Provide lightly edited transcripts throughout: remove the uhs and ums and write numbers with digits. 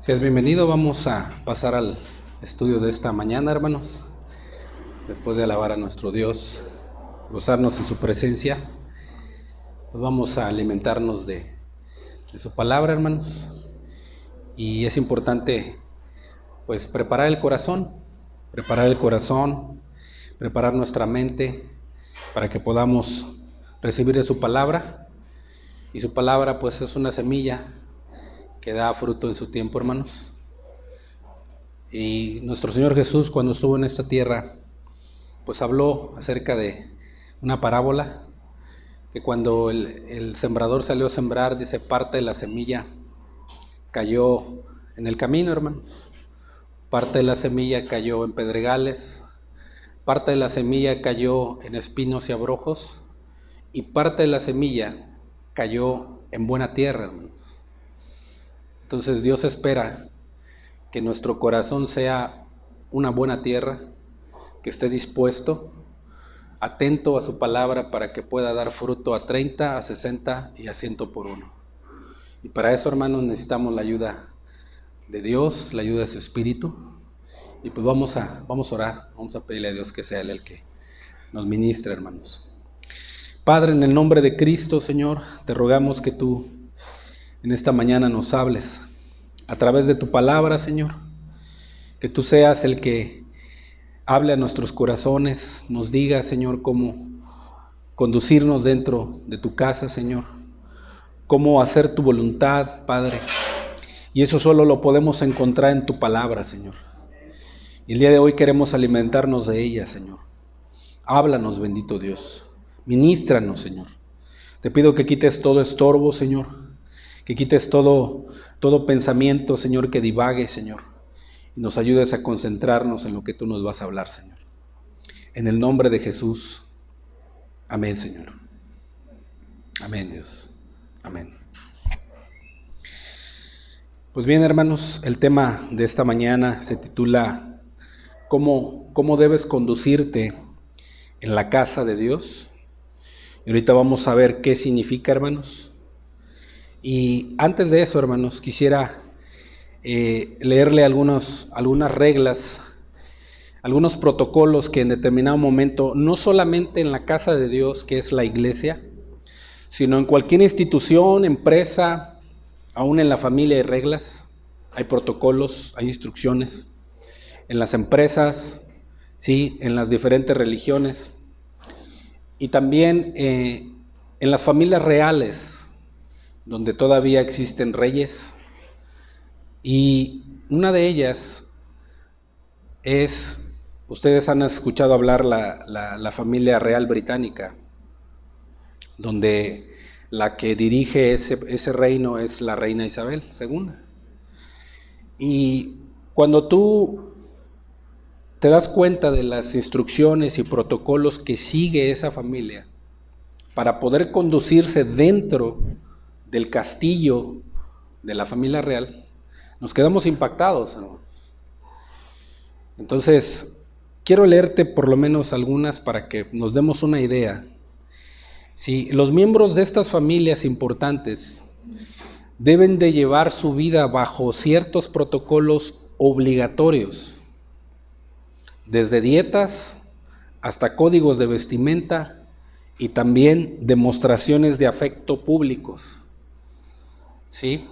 Seas bienvenido, vamos a pasar al estudio de esta mañana, hermanos. Después de alabar a nuestro Dios, gozarnos en su presencia, pues vamos a alimentarnos de su palabra, hermanos. Y es importante, pues, preparar el corazón, preparar nuestra mente para que podamos recibir de su palabra. Y su palabra, pues, es una semilla que da fruto en su tiempo, hermanos. Y nuestro Señor Jesús, cuando estuvo en esta tierra, pues habló acerca de una parábola, que cuando el sembrador salió a sembrar, dice, parte de la semilla cayó en el camino, hermanos. Parte de la semilla cayó en pedregales, parte de la semilla cayó en espinos y abrojos, y parte de la semilla cayó en buena tierra, hermanos. Entonces Dios espera que nuestro corazón sea una buena tierra, que esté dispuesto, atento a su palabra para que pueda dar fruto a 30, a 60 y a 100 por uno. Y para eso, hermanos, necesitamos la ayuda de Dios, la ayuda de su Espíritu. Y pues vamos a orar, vamos a pedirle a Dios que sea Él el que nos ministre, hermanos. Padre, en el nombre de Cristo, Señor, te rogamos que tú en esta mañana nos hables a través de tu palabra, Señor, que tú seas el que hable a nuestros corazones, nos diga, Señor, cómo conducirnos dentro de tu casa, Señor, cómo hacer tu voluntad, Padre, y eso solo lo podemos encontrar en tu palabra, Señor. Y el día de hoy queremos alimentarnos de ella, Señor. Háblanos, bendito Dios, ministranos, Señor. Te pido que quites todo estorbo, Señor, que quites todo pensamiento, Señor, que divague, Señor, y nos ayudes a concentrarnos en lo que tú nos vas a hablar, Señor. En el nombre de Jesús, amén, Señor. Amén, Dios. Amén. Pues bien, hermanos, el tema de esta mañana se titula ¿Cómo debes conducirte en la casa de Dios? Y ahorita vamos a ver qué significa, hermanos. Y antes de eso, hermanos, quisiera leerle algunas reglas, algunos protocolos que en determinado momento, no solamente en la casa de Dios, que es la iglesia, sino en cualquier institución, empresa, aún en la familia hay reglas, hay protocolos, hay instrucciones. En las empresas, sí, en las diferentes religiones, y también en las familias reales, donde todavía existen reyes, y una de ellas es, ustedes han escuchado hablar la familia real británica, donde la que dirige ese reino es la reina Isabel II. Y cuando tú te das cuenta de las instrucciones y protocolos que sigue esa familia para poder conducirse dentro del castillo de la familia real, nos quedamos impactados, hermanos. Entonces, quiero leerte por lo menos algunas para que nos demos una idea. Si los miembros de estas familias importantes deben de llevar su vida bajo ciertos protocolos obligatorios, desde dietas hasta códigos de vestimenta y también demostraciones de afecto públicos. ¿Sí?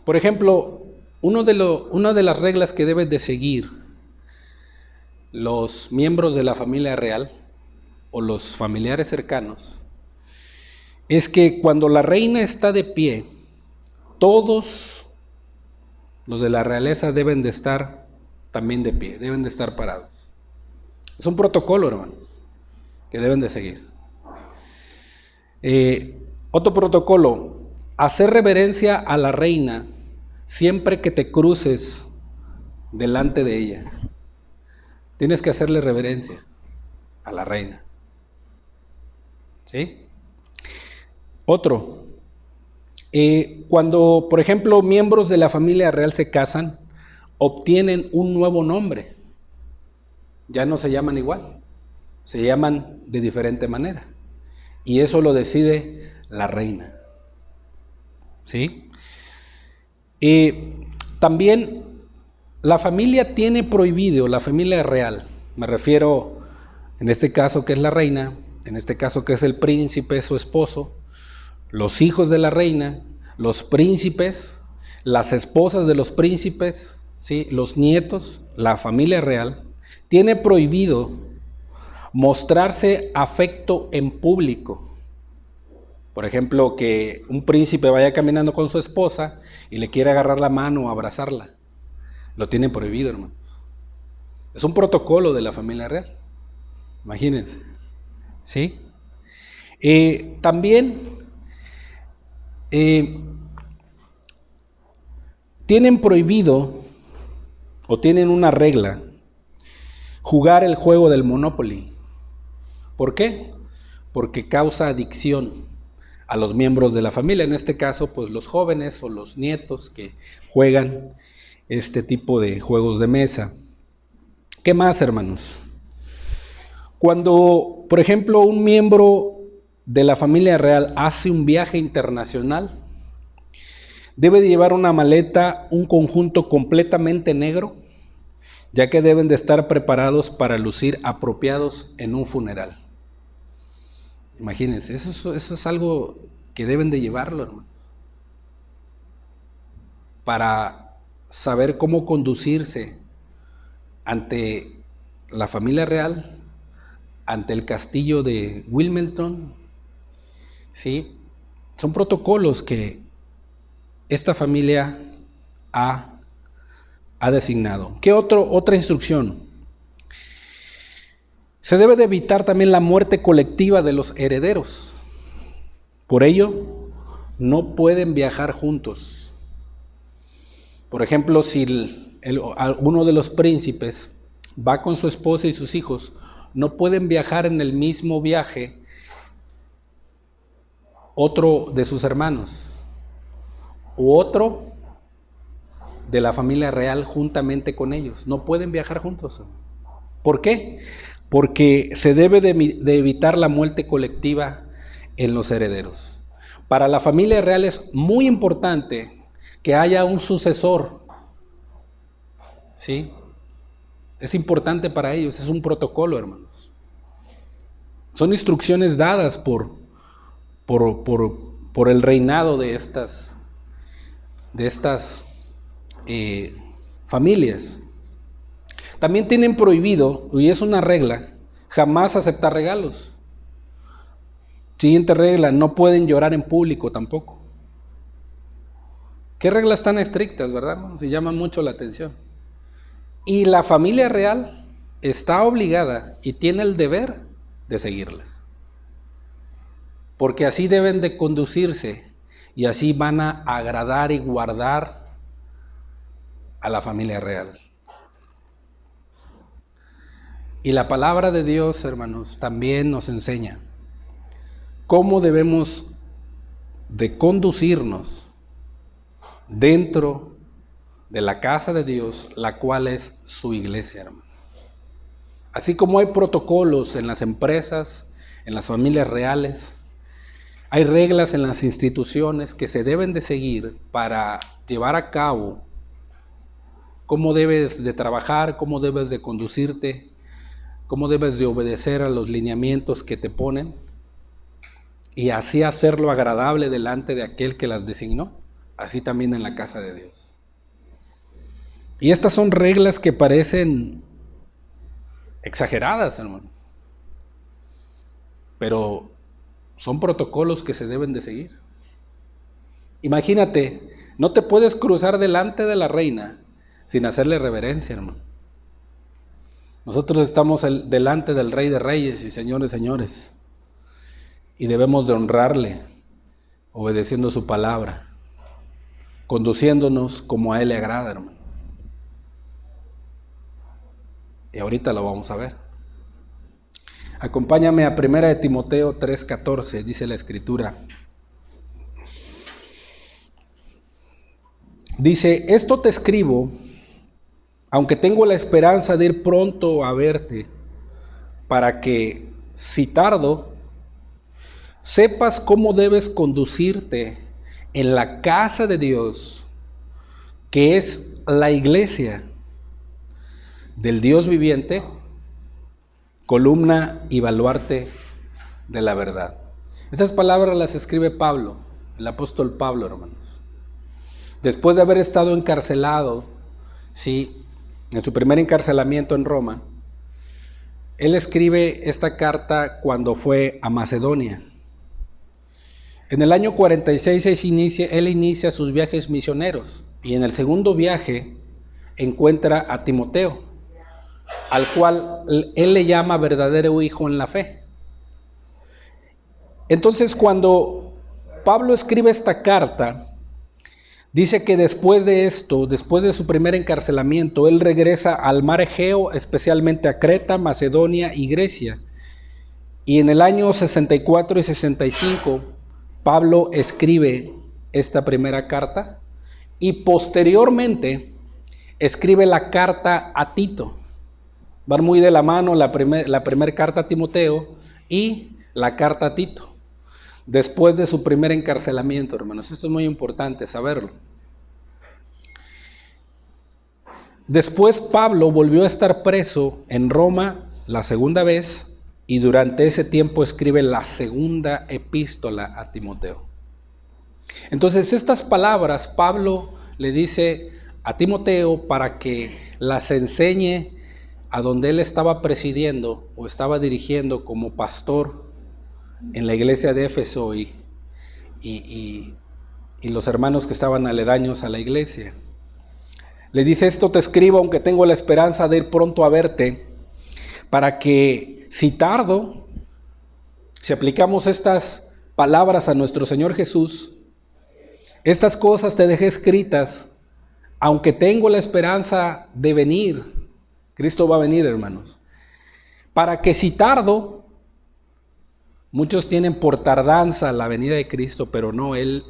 Por ejemplo, una de las reglas que deben de seguir los miembros de la familia real o los familiares cercanos es que cuando la reina está de pie, todos los de la realeza deben de estar también de pie, deben de estar parados. Es un protocolo, hermanos, que deben de seguir. Otro protocolo: hacer reverencia a la reina siempre que te cruces delante de ella. Tienes que hacerle reverencia a la reina. ¿Sí? Otro, cuando, por ejemplo, miembros de la familia real se casan, obtienen un nuevo nombre. Ya no se llaman igual, se llaman de diferente manera. Y eso lo decide la reina. ¿Sí? También la familia tiene prohibido, la familia real, me refiero en este caso que es la reina, en este caso que es el príncipe, su esposo, los hijos de la reina, los príncipes, las esposas de los príncipes, ¿sí? Los nietos, la familia real, tiene prohibido mostrarse afecto en público. Por ejemplo, que un príncipe vaya caminando con su esposa y le quiere agarrar la mano o abrazarla. Lo tiene prohibido, hermanos. Es un protocolo de la familia real. Imagínense. ¿Sí? También tienen prohibido o tienen una regla jugar el juego del Monopoly. ¿Por qué? Porque causa adicción a los miembros de la familia, en este caso pues los jóvenes o los nietos que juegan este tipo de juegos de mesa. ¿Qué más, hermanos? Cuando, por ejemplo, un miembro de la familia real hace un viaje internacional, debe de llevar una maleta, un conjunto completamente negro, ya que deben de estar preparados para lucir apropiados en un funeral. Imagínense, eso es algo que deben de llevarlo, hermano, para saber cómo conducirse ante la familia real, ante el castillo de Wilmington, ¿sí? Son protocolos que esta familia ha designado. ¿Qué otra instrucción? Se debe de evitar también la muerte colectiva de los herederos. Por ello, no pueden viajar juntos. Por ejemplo, si uno de los príncipes va con su esposa y sus hijos, no pueden viajar en el mismo viaje otro de sus hermanos u otro de la familia real juntamente con ellos. No pueden viajar juntos. ¿Por qué? Porque se debe de evitar la muerte colectiva en los herederos. Para la familia real es muy importante que haya un sucesor, ¿sí? Es importante para ellos, es un protocolo, hermanos. Son instrucciones dadas por el reinado de estas familias. También tienen prohibido, y es una regla, jamás aceptar regalos. Siguiente regla, no pueden llorar en público tampoco. Qué reglas tan estrictas, ¿verdad? Se llaman mucho la atención. Y la familia real está obligada y tiene el deber de seguirlas. Porque así deben de conducirse y así van a agradar y guardar a la familia real. Y la palabra de Dios, hermanos, también nos enseña cómo debemos de conducirnos dentro de la casa de Dios, la cual es su iglesia, hermanos. Así como hay protocolos en las empresas, en las familias reales, hay reglas en las instituciones que se deben de seguir para llevar a cabo cómo debes de trabajar, cómo debes de conducirte, cómo debes de obedecer a los lineamientos que te ponen y así hacerlo agradable delante de aquel que las designó, así también en la casa de Dios. Y estas son reglas que parecen exageradas, hermano, pero son protocolos que se deben de seguir. Imagínate, no te puedes cruzar delante de la reina sin hacerle reverencia, hermano. Nosotros estamos delante del Rey de Reyes y Señores de Señores y debemos de honrarle, obedeciendo su palabra, conduciéndonos como a Él le agrada, hermano. Y ahorita lo vamos a ver. Acompáñame a 1 de Timoteo 3:14, dice la Escritura. Dice, esto te escribo, aunque tengo la esperanza de ir pronto a verte, para que, si tardo, sepas cómo debes conducirte en la casa de Dios, que es la iglesia del Dios viviente, columna y baluarte de la verdad. Estas palabras las escribe Pablo, el apóstol Pablo, hermanos. Después de haber estado encarcelado, sí, en su primer encarcelamiento en Roma, él escribe esta carta cuando fue a Macedonia. En el año 46 él inicia sus viajes misioneros y en el segundo viaje encuentra a Timoteo, al cual él le llama verdadero hijo en la fe. Entonces, cuando Pablo escribe esta carta, dice que después de esto, después de su primer encarcelamiento, él regresa al mar Egeo, especialmente a Creta, Macedonia y Grecia. Y en el año 64 y 65, Pablo escribe esta primera carta y posteriormente escribe la carta a Tito. Van muy de la mano la primera carta a Timoteo y la carta a Tito, después de su primer encarcelamiento, hermanos. Esto es muy importante saberlo. Después Pablo volvió a estar preso en Roma la segunda vez y durante ese tiempo escribe la segunda epístola a Timoteo. Entonces estas palabras Pablo le dice a Timoteo para que las enseñe a donde él estaba presidiendo o estaba dirigiendo como pastor en la iglesia de Éfeso y los hermanos que estaban aledaños a la iglesia. Le dice: esto te escribo aunque tengo la esperanza de ir pronto a verte, para que si tardo, si aplicamos estas palabras a nuestro Señor Jesús, estas cosas te dejé escritas, aunque tengo la esperanza de venir. Cristo va a venir, hermanos. Para que si tardo, muchos tienen por tardanza la venida de Cristo, pero no, Él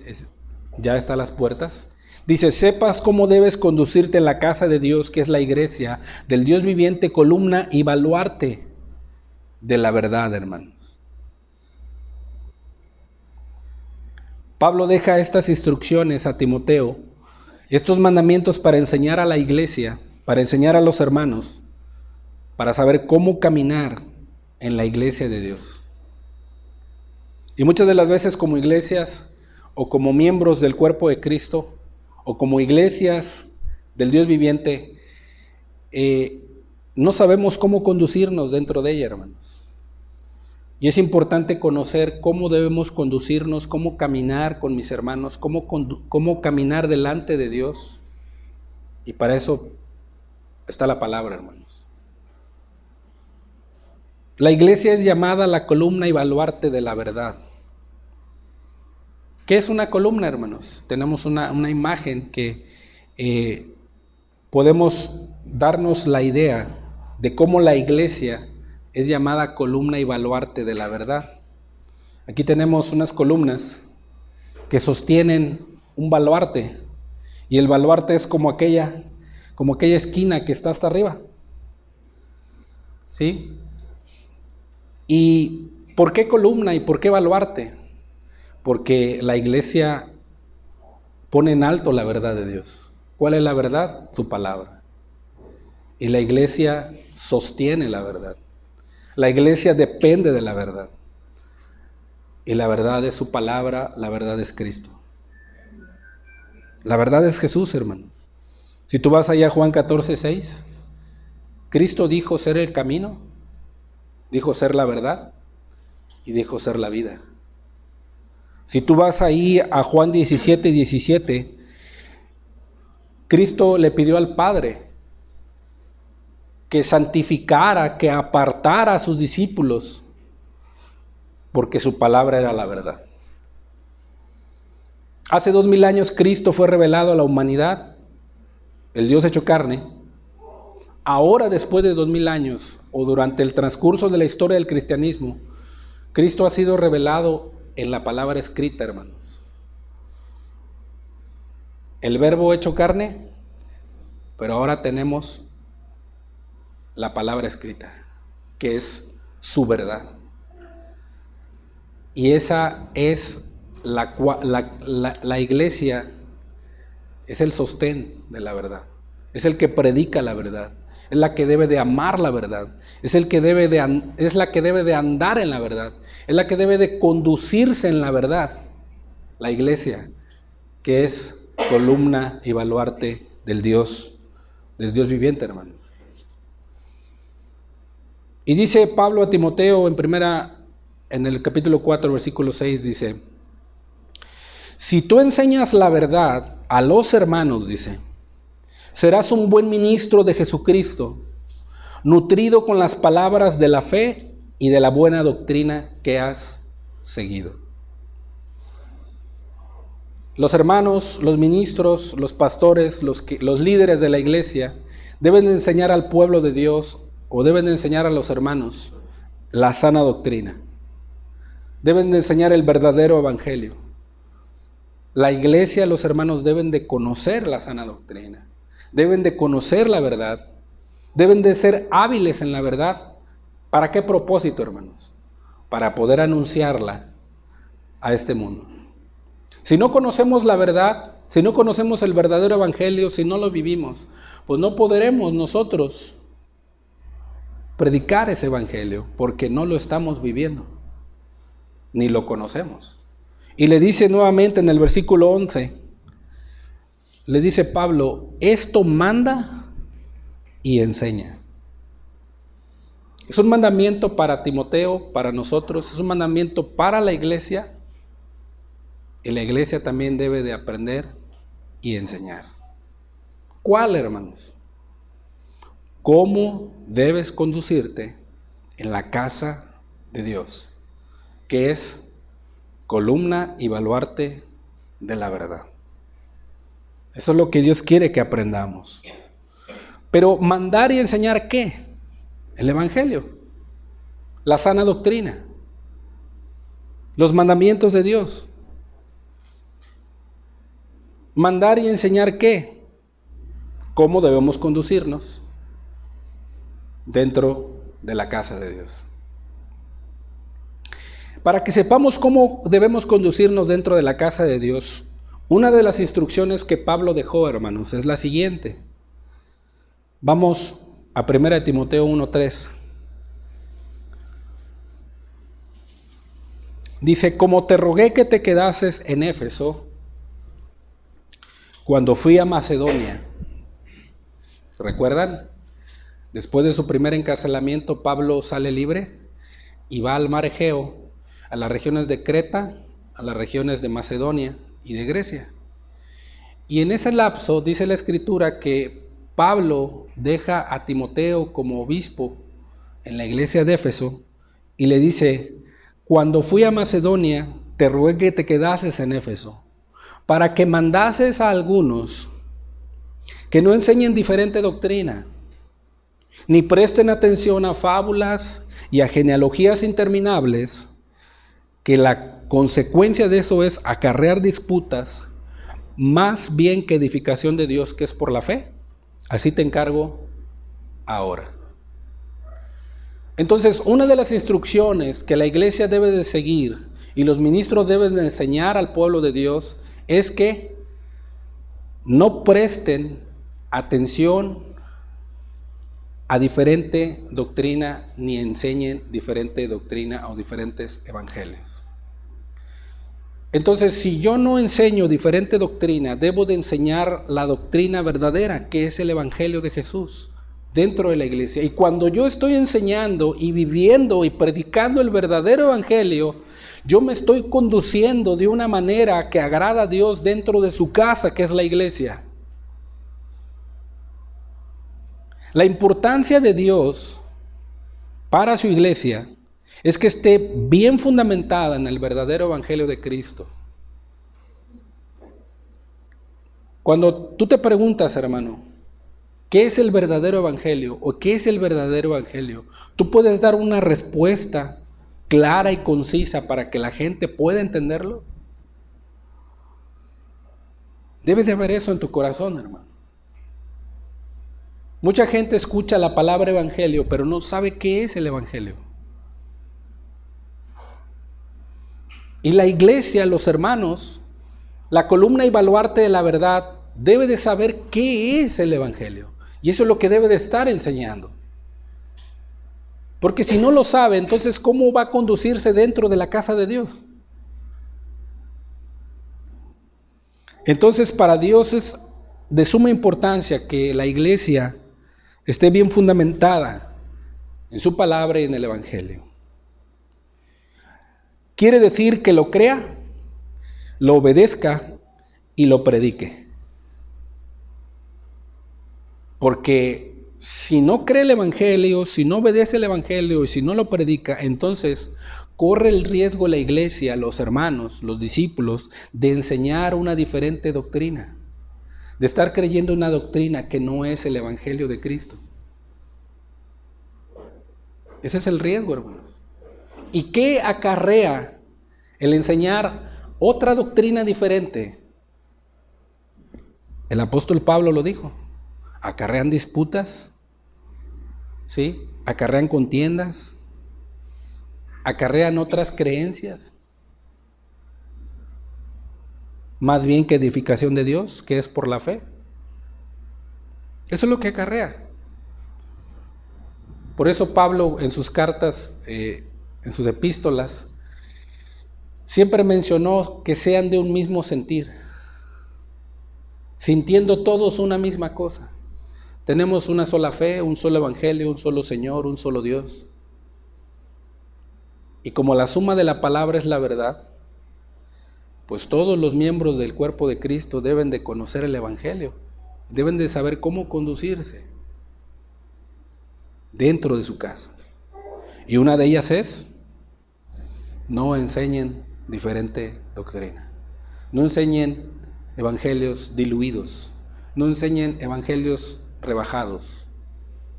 ya está a las puertas. Dice: sepas cómo debes conducirte en la casa de Dios, que es la iglesia del Dios viviente, columna y baluarte de la verdad, hermanos. Pablo deja estas instrucciones a Timoteo, estos mandamientos para enseñar a la iglesia, para enseñar a los hermanos, para saber cómo caminar en la iglesia de Dios. Y muchas de las veces como iglesias o como miembros del cuerpo de Cristo o como iglesias del Dios viviente, no sabemos cómo conducirnos dentro de ella, hermanos. Y es importante conocer cómo debemos conducirnos, cómo caminar con mis hermanos, cómo caminar delante de Dios. Y para eso está la palabra, hermanos. La iglesia es llamada la columna y baluarte de la verdad. ¿Qué es una columna, hermanos? Tenemos una imagen que podemos darnos la idea de cómo la iglesia es llamada columna y baluarte de la verdad. Aquí tenemos unas columnas que sostienen un baluarte, y el baluarte es como aquella esquina que está hasta arriba. ¿Sí? ¿Y por qué columna y por qué baluarte? Porque la iglesia pone en alto la verdad de Dios. ¿Cuál es la verdad? Su palabra. Y la iglesia sostiene la verdad. La iglesia depende de la verdad. Y la verdad es su palabra, la verdad es Cristo. La verdad es Jesús, hermanos. Si tú vas allá a Juan 14:6, Cristo dijo ser el camino, dijo ser la verdad y dijo ser la vida. Si tú vas ahí a Juan 17:17, Cristo le pidió al Padre que santificara, que apartara a sus discípulos, porque su palabra era la verdad. Hace 2000 años Cristo fue revelado a la humanidad, el Dios hecho carne. Ahora, después de 2000 años, o durante el transcurso de la historia del cristianismo, Cristo ha sido revelado en la palabra escrita, hermanos. El verbo hecho carne, pero ahora tenemos la palabra escrita, que es su verdad. Y esa es la iglesia es el sostén de la verdad, es el que predica la verdad, es la que debe de amar la verdad, es la que debe de andar en la verdad, es la que debe de conducirse en la verdad. La iglesia, que es columna y baluarte del Dios viviente, hermano. Y dice Pablo a Timoteo en el capítulo 4, versículo 6, dice: si tú enseñas la verdad a los hermanos, dice, serás un buen ministro de Jesucristo, nutrido con las palabras de la fe y de la buena doctrina que has seguido. Los hermanos, los ministros, los pastores, los líderes de la iglesia deben enseñar al pueblo de Dios, o deben enseñar a los hermanos la sana doctrina. Deben de enseñar el verdadero evangelio. La iglesia, los hermanos deben de conocer la sana doctrina. Deben de conocer la verdad. Deben de ser hábiles en la verdad. ¿Para qué propósito, hermanos? Para poder anunciarla a este mundo. Si no conocemos la verdad, si no conocemos el verdadero evangelio, si no lo vivimos, pues no podremos nosotros predicar ese evangelio, porque no lo estamos viviendo, ni lo conocemos. Y le dice nuevamente en el versículo 11, le dice Pablo, esto manda y enseña. Es un mandamiento para Timoteo, para nosotros, es un mandamiento para la iglesia, y la iglesia también debe de aprender y enseñar. ¿Cuál, hermanos? ¿Cómo debes conducirte en la casa de Dios, que es columna y baluarte de la verdad? Eso es lo que Dios quiere que aprendamos. Pero mandar y enseñar, ¿qué? El evangelio, la sana doctrina, los mandamientos de Dios. Mandar y enseñar, ¿qué? ¿Cómo debemos conducirnos dentro de la casa de Dios? Para que sepamos cómo debemos conducirnos dentro de la casa de Dios, una de las instrucciones que Pablo dejó, hermanos, es la siguiente. Vamos a 1 Timoteo 1:3. Dice, como te rogué que te quedases en Éfeso cuando fui a Macedonia. ¿Recuerdan? Después de su primer encarcelamiento, Pablo sale libre y va al mar Egeo, a las regiones de Creta, a las regiones de Macedonia y de Grecia. Y en ese lapso dice la Escritura que Pablo deja a Timoteo como obispo en la iglesia de Éfeso y le dice, cuando fui a Macedonia, te rugué que te quedases en Éfeso, para que mandases a algunos que no enseñen diferente doctrina, ni presten atención a fábulas y a genealogías interminables, que la consecuencia de eso es acarrear disputas, más bien que edificación de Dios, que es por la fe. Así te encargo ahora. Entonces, una de las instrucciones que la iglesia debe de seguir y los ministros deben de enseñar al pueblo de Dios es que no presten atención a diferente doctrina ni enseñen diferente doctrina o diferentes evangelios. Entonces, si yo no enseño diferente doctrina, debo de enseñar la doctrina verdadera, que es el evangelio de Jesús, dentro de la iglesia. Y cuando yo estoy enseñando y viviendo y predicando el verdadero evangelio, yo me estoy conduciendo de una manera que agrada a Dios dentro de su casa, que es la iglesia. La importancia de Dios para su iglesia es que esté bien fundamentada en el verdadero evangelio de Cristo. Cuando tú te preguntas, hermano, ¿qué es el verdadero evangelio o qué es el verdadero evangelio? Tú puedes dar una respuesta clara y concisa para que la gente pueda entenderlo. Debe de haber eso en tu corazón, hermano. Mucha gente escucha la palabra evangelio, pero no sabe qué es el evangelio. Y la iglesia, los hermanos, la columna y baluarte de la verdad, debe de saber qué es el Evangelio. Y eso es lo que debe de estar enseñando. Porque si no lo sabe, entonces ¿cómo va a conducirse dentro de la casa de Dios? Entonces para Dios es de suma importancia que la iglesia esté bien fundamentada en su palabra y en el Evangelio. Quiere decir que lo crea, lo obedezca y lo predique. Porque si no cree el Evangelio, si no obedece el Evangelio y si no lo predica, entonces corre el riesgo la iglesia, los hermanos, los discípulos, de enseñar una diferente doctrina, de estar creyendo una doctrina que no es el Evangelio de Cristo. Ese es el riesgo, hermanos. ¿Y qué acarrea el enseñar otra doctrina diferente? El apóstol Pablo lo dijo. Acarrean disputas, ¿sí? Acarrean contiendas, acarrean otras creencias, más bien que edificación de Dios, que es por la fe. Eso es lo que acarrea. Por eso Pablo en sus cartas, en sus epístolas, siempre mencionó que sean de un mismo sentir, sintiendo todos una misma cosa. Tenemos una sola fe, un solo evangelio, un solo Señor, un solo Dios. Y como la suma de la palabra es la verdad, pues todos los miembros del cuerpo de Cristo deben de conocer el evangelio, deben de saber cómo conducirse dentro de su casa. Y una de ellas es, no enseñen diferente doctrina, no enseñen evangelios diluidos, no enseñen evangelios rebajados,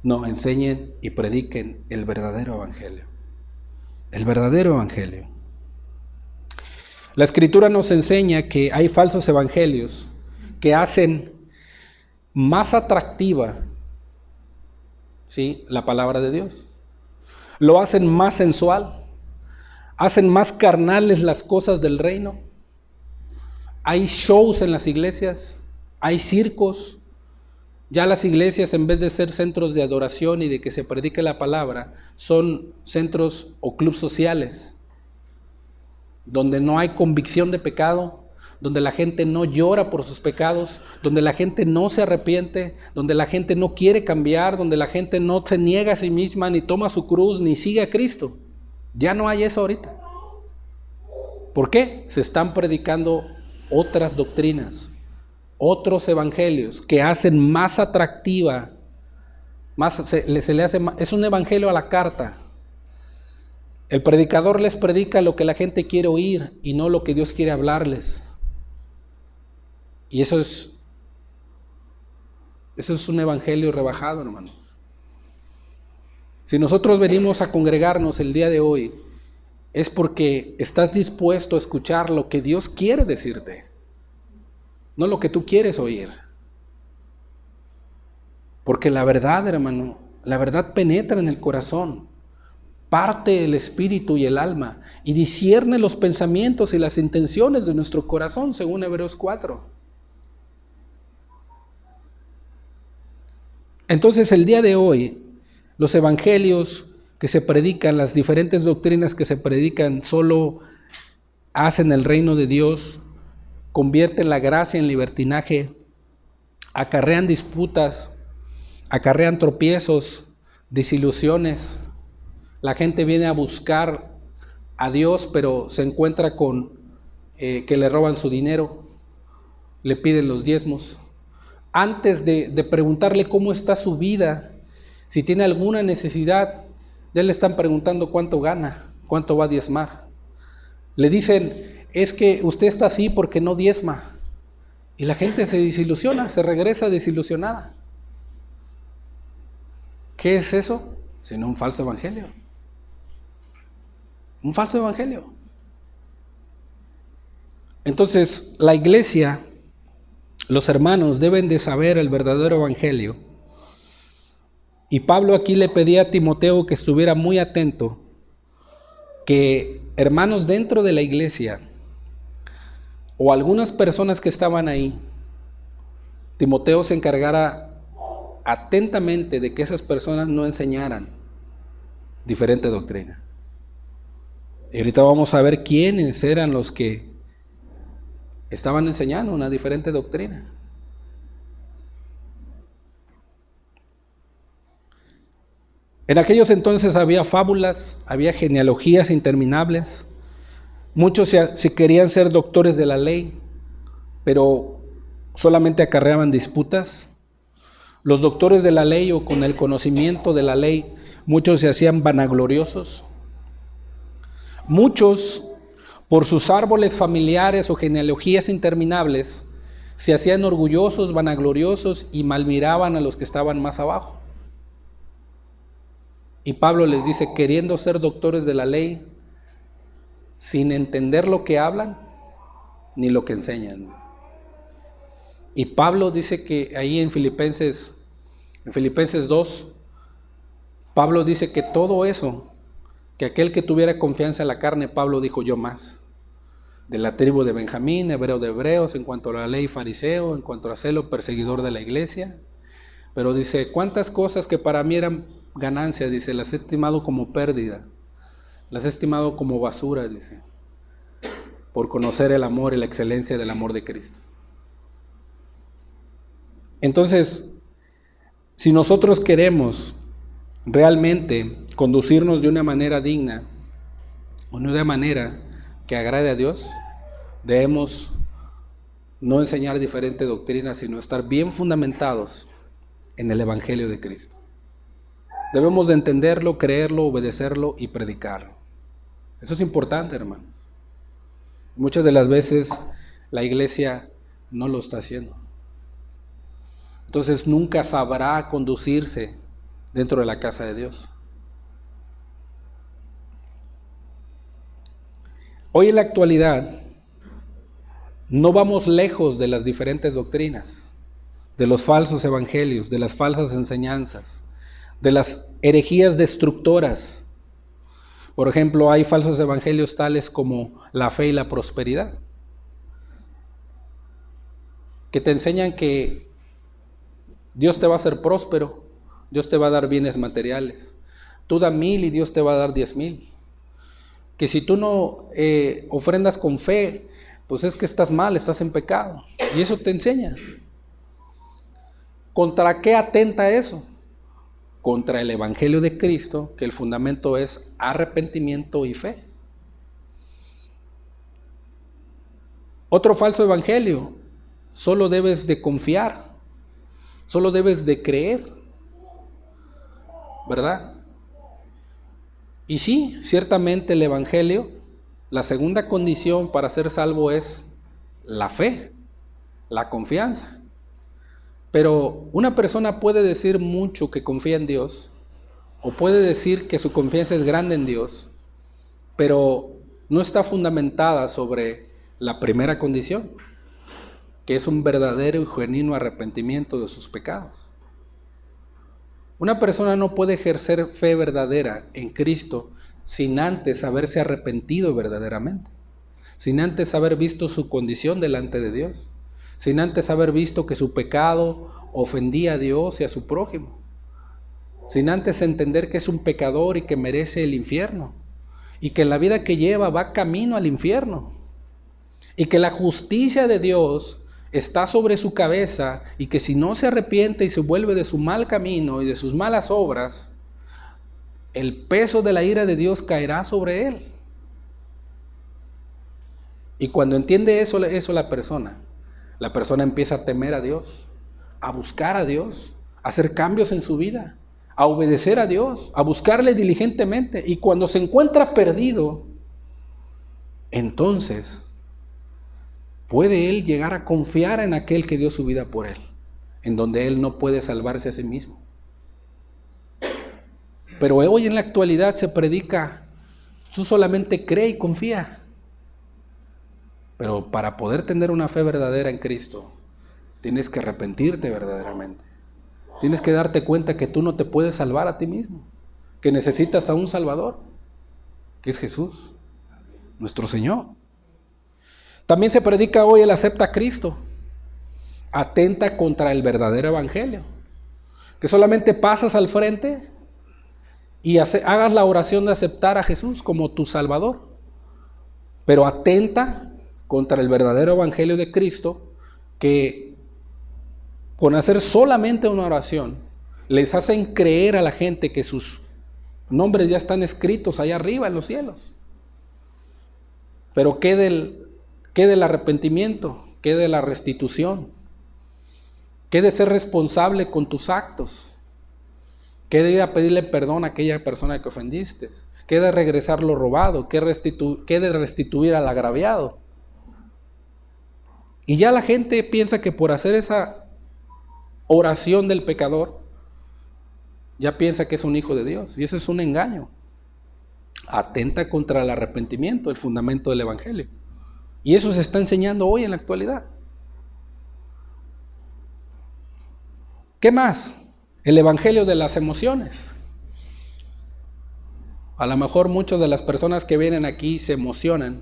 no, enseñen y prediquen el verdadero evangelio. El verdadero evangelio. La Escritura nos enseña que hay falsos evangelios que hacen más atractiva, ¿sí?, la palabra de Dios. Lo hacen más sensual, hacen más carnales las cosas del reino. Hay shows en las iglesias, hay circos. Ya las iglesias, en vez de ser centros de adoración y de que se predique la palabra, son centros o clubes sociales, donde no hay convicción de pecado, donde la gente no llora por sus pecados, donde la gente no se arrepiente, donde la gente no quiere cambiar, donde la gente no se niega a sí misma, ni toma su cruz, ni sigue a Cristo. Ya no hay eso ahorita. ¿Por qué? Se están predicando otras doctrinas, otros evangelios que hacen más atractiva, es un evangelio a la carta. El predicador les predica lo que la gente quiere oír y no lo que Dios quiere hablarles. Y eso es un evangelio rebajado, hermanos. Si nosotros venimos a congregarnos el día de hoy, es porque estás dispuesto a escuchar lo que Dios quiere decirte, no lo que tú quieres oír. Porque la verdad, hermano, la verdad penetra en el corazón, parte el espíritu y el alma y discierne los pensamientos y las intenciones de nuestro corazón, según Hebreos 4. Entonces, el día de hoy, los evangelios que se predican, las diferentes doctrinas que se predican, solo hacen el reino de Dios, convierten la gracia en libertinaje, acarrean disputas, acarrean tropiezos, desilusiones. La gente viene a buscar a Dios, pero se encuentra con que le roban su dinero, le piden los diezmos. Antes de preguntarle cómo está su vida, si tiene alguna necesidad, ya le están preguntando cuánto gana, cuánto va a diezmar. Le dicen, es que usted está así porque no diezma. Y la gente se desilusiona, se regresa desilusionada. ¿Qué es eso? Sino un falso evangelio. Un falso evangelio. Entonces, la iglesia, los hermanos deben de saber el verdadero evangelio. Y Pablo aquí le pedía a Timoteo que estuviera muy atento, que hermanos dentro de la iglesia, o algunas personas que estaban ahí, Timoteo se encargara atentamente de que esas personas no enseñaran diferente doctrina. Y ahorita vamos a ver quiénes eran los que estaban enseñando una diferente doctrina. En aquellos entonces había fábulas, había genealogías interminables. Muchos se querían ser doctores de la ley, pero solamente acarreaban disputas. Los doctores de la ley, o con el conocimiento de la ley, muchos se hacían vanagloriosos. Muchos, por sus árboles familiares o genealogías interminables, se hacían orgullosos, vanagloriosos y malmiraban a los que estaban más abajo. Y Pablo les dice, queriendo ser doctores de la ley, sin entender lo que hablan, ni lo que enseñan. Y Pablo dice que ahí en Filipenses 2, Pablo dice que todo eso, que aquel que tuviera confianza en la carne, Pablo dijo yo más, de la tribu de Benjamín, hebreo de hebreos, en cuanto a la ley fariseo, en cuanto a celo perseguidor de la iglesia, pero dice, cuántas cosas que para mí eran ganancia, dice, las he estimado como pérdida, las he estimado como basura, dice, por conocer el amor y la excelencia del amor de Cristo. Entonces, si nosotros queremos realmente conducirnos de una manera digna, o de una manera que agrade a Dios, debemos no enseñar diferente doctrina, sino estar bien fundamentados en el Evangelio de Cristo. Debemos de entenderlo, creerlo, obedecerlo y predicarlo. Eso es importante, hermanos. Muchas de las veces la iglesia no lo está haciendo. Entonces nunca sabrá conducirse dentro de la casa de Dios. Hoy en la actualidad no vamos lejos de las diferentes doctrinas, de los falsos evangelios, de las falsas enseñanzas, de las herejías destructoras. Por ejemplo, hay falsos evangelios tales como la fe y la prosperidad, que te enseñan que Dios te va a hacer próspero, Dios te va a dar bienes materiales. Tú da 1,000 y Dios te va a dar 10,000. Que si tú no ofrendas con fe, pues es que estás mal, estás en pecado. Y eso te enseña. ¿Contra qué atenta eso? Contra el Evangelio de Cristo, que el fundamento es arrepentimiento y fe. Otro falso evangelio, solo debes de confiar, solo debes de creer, ¿verdad? Y sí, ciertamente el evangelio, la segunda condición para ser salvo es la fe, la confianza. Pero una persona puede decir mucho que confía en Dios, o puede decir que su confianza es grande en Dios, pero no está fundamentada sobre la primera condición, que es un verdadero y genuino arrepentimiento de sus pecados. Una persona no puede ejercer fe verdadera en Cristo sin antes haberse arrepentido verdaderamente, sin antes haber visto su condición delante de Dios, sin antes haber visto que su pecado ofendía a Dios y a su prójimo, sin antes entender que es un pecador y que merece el infierno, y que la vida que lleva va camino al infierno, y que la justicia de Dios está sobre su cabeza, y que si no se arrepiente y se vuelve de su mal camino y de sus malas obras, el peso de la ira de Dios caerá sobre él. Y cuando entiende eso la persona empieza a temer a Dios, a buscar a Dios, a hacer cambios en su vida, a obedecer a Dios, a buscarle diligentemente. Y cuando se encuentra perdido, entonces puede él llegar a confiar en aquel que dio su vida por él, en donde él no puede salvarse a sí mismo. Pero hoy en la actualidad se predica, tú solamente cree y confía. Pero para poder tener una fe verdadera en Cristo, tienes que arrepentirte verdaderamente. Tienes que darte cuenta que tú no te puedes salvar a ti mismo, que necesitas a un Salvador, que es Jesús, nuestro Señor. También se predica hoy el acepta a Cristo. atenta contra el verdadero evangelio. Que solamente pasas al frente y hagas la oración de aceptar a Jesús como tu Salvador. Pero atenta contra el verdadero evangelio de Cristo, que con hacer solamente una oración les hacen creer a la gente que sus nombres ya están escritos allá arriba en los cielos. Pero ¿qué del arrepentimiento? ¿Qué de la restitución? ¿Qué de ser responsable con tus actos? ¿Qué de ir a pedirle perdón a aquella persona que ofendiste? ¿Qué de regresar lo robado? ¿Qué de restituir al agraviado? Y ya la gente piensa que por hacer esa oración del pecador, ya piensa que es un hijo de Dios. Y eso es un engaño. Atenta contra el arrepentimiento, el fundamento del evangelio. Y eso se está enseñando hoy en la actualidad. ¿Qué más? El evangelio de las emociones. A lo mejor muchas de las personas que vienen aquí se emocionan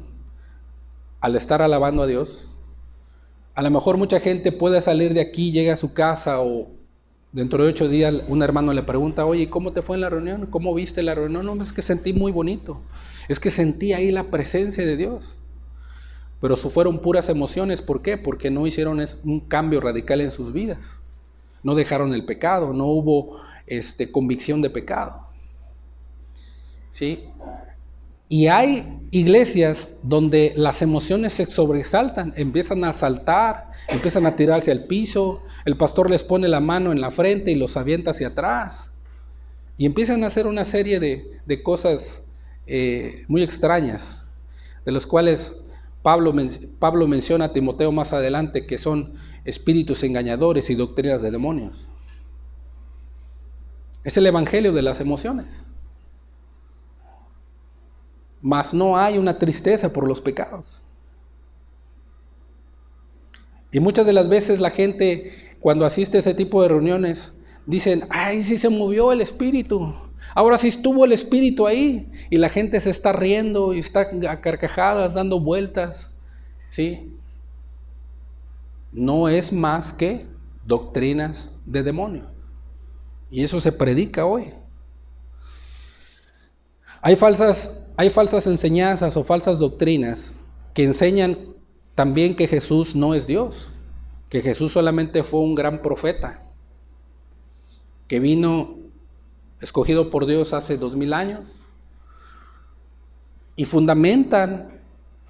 al estar alabando a Dios. A lo mejor mucha gente puede salir de aquí, llega a su casa o dentro de 8 días un hermano le pregunta, oye, ¿cómo te fue en la reunión? ¿Cómo viste la reunión? No, es que sentí muy bonito. Es que sentí ahí la presencia de Dios. Pero fueron puras emociones. ¿Por qué? Porque no hicieron un cambio radical en sus vidas. No dejaron el pecado, no hubo convicción de pecado. ¿Sí? Y hay iglesias donde las emociones se sobresaltan, empiezan a saltar, empiezan a tirarse al piso, el pastor les pone la mano en la frente y los avienta hacia atrás. Y empiezan a hacer una serie de cosas muy extrañas, de los cuales Pablo menciona a Timoteo más adelante, que son espíritus engañadores y doctrinas de demonios. Es el evangelio de las emociones. Mas no hay una tristeza por los pecados. Y muchas de las veces la gente, cuando asiste a ese tipo de reuniones, dicen, ay, sí se movió el espíritu, ahora sí estuvo el espíritu ahí, y la gente se está riendo y está a carcajadas, dando vueltas, ¿sí? No es más que doctrinas de demonios, y eso se predica hoy. Hay falsas enseñanzas o falsas doctrinas que enseñan también que Jesús no es Dios, que Jesús solamente fue un gran profeta, que vino escogido por Dios hace 2000 años, y fundamentan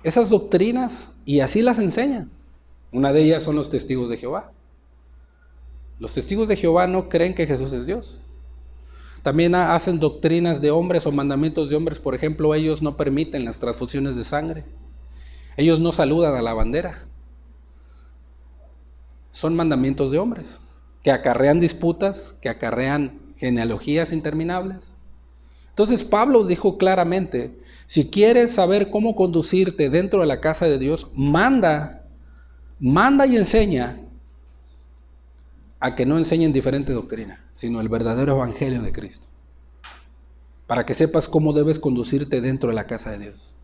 esas doctrinas y así las enseñan. Una de ellas son los testigos de Jehová. Los testigos de Jehová no creen que Jesús es Dios. También hacen doctrinas de hombres o mandamientos de hombres. Por ejemplo, ellos no permiten las transfusiones de sangre. Ellos no saludan a la bandera. Son mandamientos de hombres que acarrean disputas, que acarrean genealogías interminables. Entonces Pablo dijo claramente, si quieres saber cómo conducirte dentro de la casa de Dios, manda y enseña a que no enseñen diferente doctrina, sino el verdadero evangelio de Cristo, para que sepas cómo debes conducirte dentro de la casa de Dios.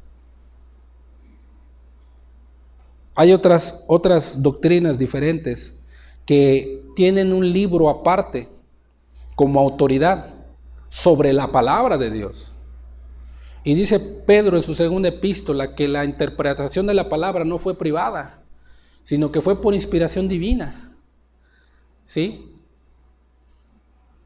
Hay otras doctrinas diferentes que tienen un libro aparte como autoridad sobre la palabra de Dios. Y dice Pedro en su segunda epístola que la interpretación de la palabra no fue privada, sino que fue por inspiración divina. ¿Sí?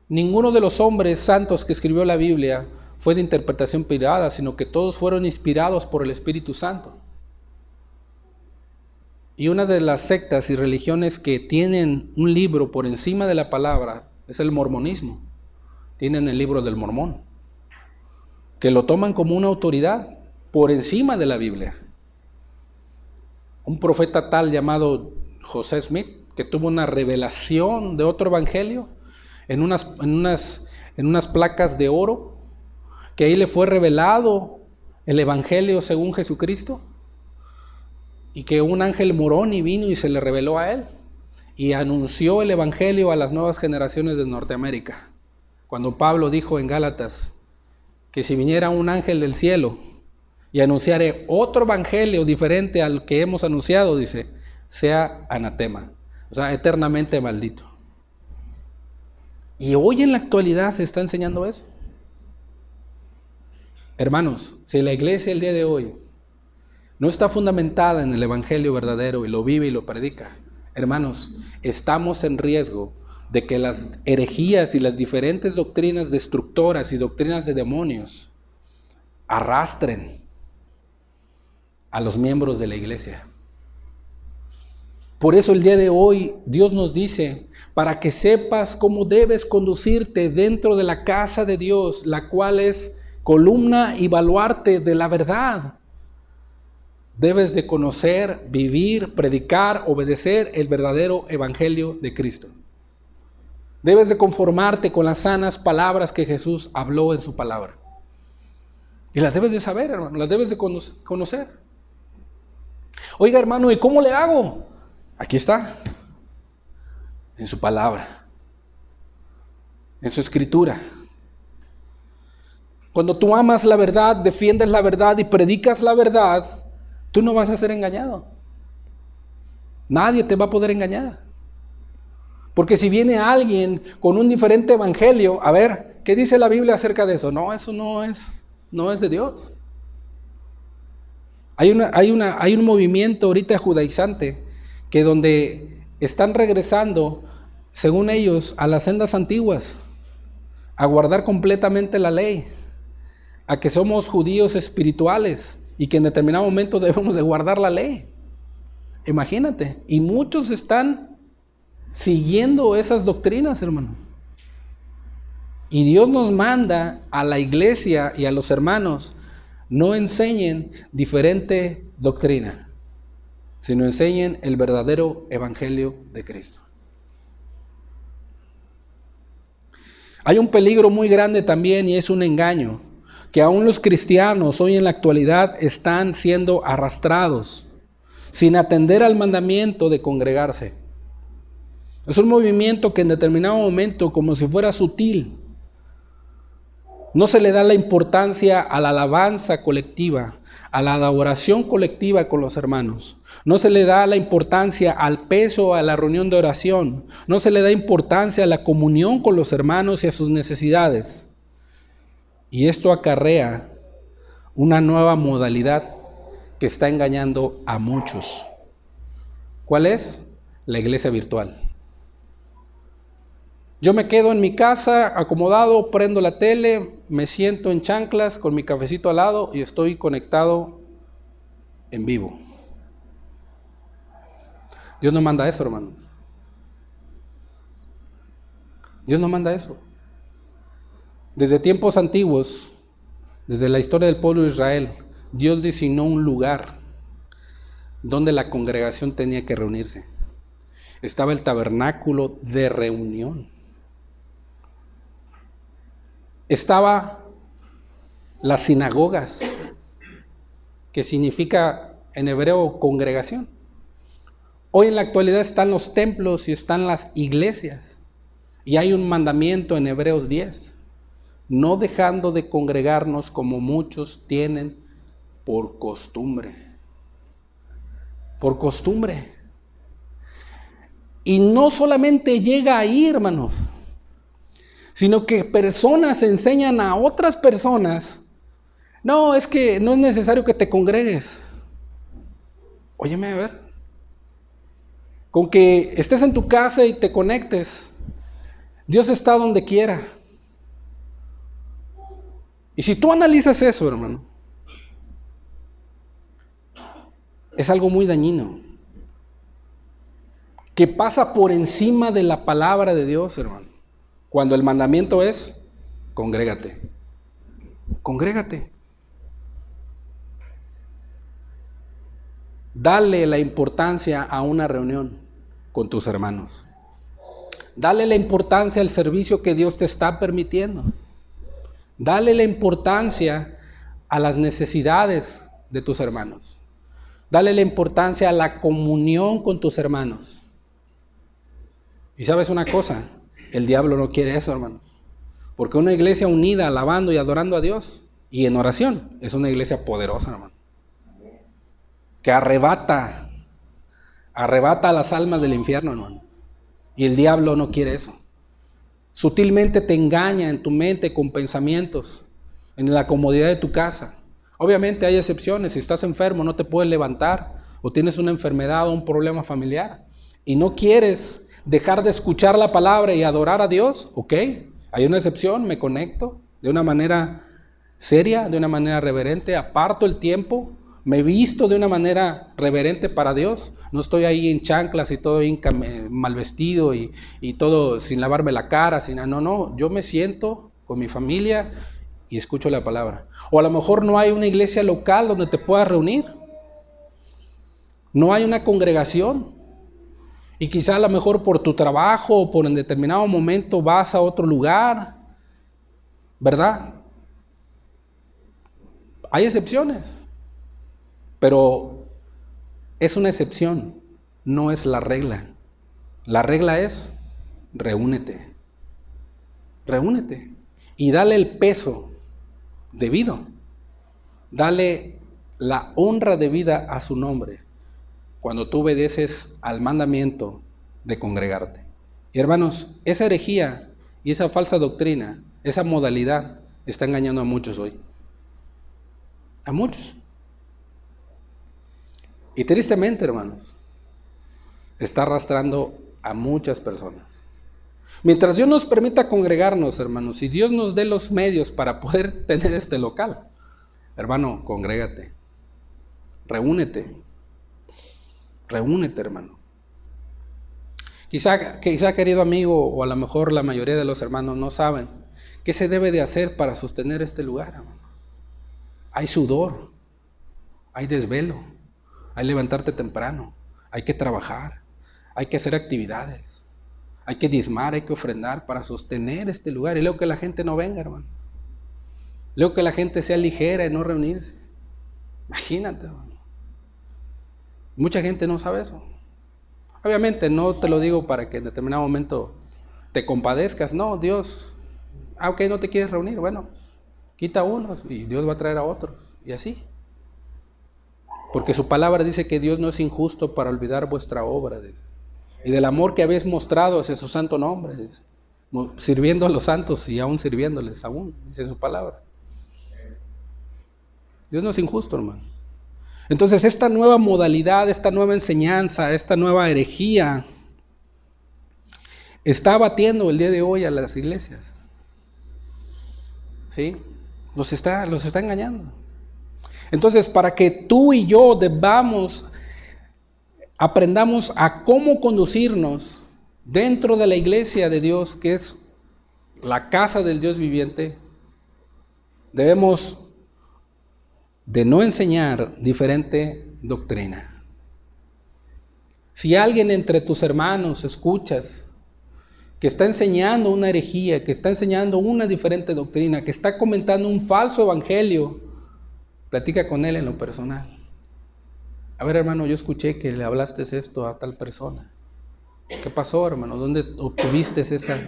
Ninguno de los hombres santos que escribió la Biblia fue de interpretación privada, sino que todos fueron inspirados por el Espíritu Santo. Y una de las sectas y religiones que tienen un libro por encima de la palabra es el mormonismo. Tienen el libro del Mormón, que lo toman como una autoridad por encima de la Biblia. Un profeta tal llamado José Smith, que tuvo una revelación de otro evangelio en unas placas de oro, que ahí le fue revelado el evangelio según Jesucristo, y que un ángel moroni vino y se le reveló a él y anunció el evangelio a las nuevas generaciones de Norteamérica. Cuando Pablo dijo en Gálatas que si viniera un ángel del cielo y anunciare otro evangelio diferente al que hemos anunciado, dice, sea anatema. O sea, eternamente maldito. Y hoy en la actualidad se está enseñando eso. Hermanos, si la iglesia el día de hoy no está fundamentada en el evangelio verdadero y lo vive y lo predica, hermanos, estamos en riesgo de que las herejías y las diferentes doctrinas destructoras y doctrinas de demonios arrastren a los miembros de la iglesia. Por eso el día de hoy Dios nos dice, para que sepas cómo debes conducirte dentro de la casa de Dios, la cual es columna y baluarte de la verdad. Debes de conocer, vivir, predicar, obedecer el verdadero evangelio de Cristo. Debes de conformarte con las sanas palabras que Jesús habló en su palabra. Y las debes de saber, hermano, las debes de conocer. Oiga, hermano, ¿y cómo le hago? Aquí está, en su palabra, en su escritura. Cuando tú amas la verdad, defiendes la verdad y predicas la verdad, tú no vas a ser engañado. Nadie te va a poder engañar. Porque si viene alguien con un diferente evangelio, a ver, ¿qué dice la Biblia acerca de eso? No, eso no es de Dios. Hay un movimiento ahorita judaizante que donde están regresando, según ellos, a las sendas antiguas, a guardar completamente la ley, a que somos judíos espirituales y que en determinado momento debemos de guardar la ley. Imagínate, y muchos están siguiendo esas doctrinas, hermanos. Y Dios nos manda a la iglesia y a los hermanos, no enseñen diferente doctrina, sino enseñen el verdadero evangelio de Cristo. Hay un peligro muy grande también y es un engaño, que aún los cristianos hoy en la actualidad están siendo arrastrados sin atender al mandamiento de congregarse. Es un movimiento que en determinado momento, como si fuera sutil, no se le da la importancia a la alabanza colectiva, a la adoración colectiva con los hermanos. No se le da la importancia al peso, a la reunión de oración. No se le da importancia a la comunión con los hermanos y a sus necesidades. Y esto acarrea una nueva modalidad que está engañando a muchos. ¿Cuál es? La iglesia virtual. Yo me quedo en mi casa acomodado, prendo la tele, me siento en chanclas con mi cafecito al lado y estoy conectado en vivo. Dios no manda eso, hermanos. Dios no manda eso. Desde tiempos antiguos, desde la historia del pueblo de Israel, Dios designó un lugar donde la congregación tenía que reunirse. Estaba el tabernáculo de reunión. Estaba las sinagogas, que significa en hebreo congregación. Hoy en la actualidad están los templos y están las iglesias. Y hay un mandamiento en Hebreos 10, no dejando de congregarnos como muchos tienen por costumbre. Por costumbre. Y no solamente llega ahí, hermanos, sino que personas enseñan a otras personas, no, es que no es necesario que te congregues. Óyeme, a ver, con que estés en tu casa y te conectes, Dios está donde quiera. Y si tú analizas eso, hermano, es algo muy dañino, que pasa por encima de la palabra de Dios, hermano. Cuando el mandamiento es, congrégate. Congrégate. Dale la importancia a una reunión con tus hermanos. Dale la importancia al servicio que Dios te está permitiendo. Dale la importancia a las necesidades de tus hermanos. Dale la importancia a la comunión con tus hermanos. Y sabes una cosa, el diablo no quiere eso, hermano. Porque una iglesia unida, alabando y adorando a Dios y en oración, es una iglesia poderosa, hermano. Que arrebata Arrebata a las almas del infierno, hermano. Y el diablo no quiere eso. Sutilmente te engaña en tu mente con pensamientos, en la comodidad de tu casa. Obviamente hay excepciones. Si estás enfermo, no te puedes levantar, o tienes una enfermedad o un problema familiar, y no quieres dejar de escuchar la palabra y adorar a Dios, ok, hay una excepción, me conecto de una manera seria, de una manera reverente, aparto el tiempo, me visto de una manera reverente para Dios, no estoy ahí en chanclas y todo mal vestido y todo sin lavarme la cara, no, yo me siento con mi familia y escucho la palabra. O a lo mejor no hay una iglesia local donde te puedas reunir, no hay una congregación, y quizá a lo mejor por tu trabajo o por en determinado momento vas a otro lugar, ¿verdad? Hay excepciones, pero es una excepción, no es la regla. La regla es reúnete y dale el peso debido, dale la honra debida a su nombre cuando tú obedeces al mandamiento de congregarte. Y hermanos, esa herejía y esa falsa doctrina, esa modalidad está engañando a muchos hoy. A muchos. Y tristemente, hermanos, está arrastrando a muchas personas. Mientras Dios nos permita congregarnos, hermanos, y Dios nos dé los medios para poder tener este local, hermano, congrégate, reúnete, hermano. Quizá, querido amigo, o a lo mejor la mayoría de los hermanos no saben qué se debe de hacer para sostener este lugar, hermano. Hay sudor, hay desvelo, hay levantarte temprano, hay que trabajar, hay que hacer actividades, hay que diezmar, hay que ofrendar para sostener este lugar. Y luego que la gente no venga, hermano. Luego que la gente sea ligera y no reunirse. Imagínate, hermano. Mucha gente no sabe eso. Obviamente no te lo digo para que en determinado momento te compadezcas. No, Dios, ok, no te quieres reunir, bueno, quita unos y Dios va a traer a otros. Y así. Porque su palabra dice que Dios no es injusto para olvidar vuestra obra, dice. Y del amor que habéis mostrado hacia su santo nombre, dice. Sirviendo a los santos y aún sirviéndoles, aún, dice su palabra. Dios no es injusto, hermano. Entonces esta nueva modalidad, esta nueva enseñanza, esta nueva herejía está abatiendo el día de hoy a las iglesias. ¿Sí? Los está engañando. Entonces, para que tú y yo aprendamos a cómo conducirnos dentro de la iglesia de Dios, que es la casa del Dios viviente, debemos de no enseñar diferente doctrina. Si alguien entre tus hermanos escuchas que está enseñando una herejía, que está enseñando una diferente doctrina, que está comentando un falso evangelio, platica con él en lo personal. A ver, hermano, yo escuché que le hablaste esto a tal persona. ¿Qué pasó, hermano? ¿Dónde obtuviste esa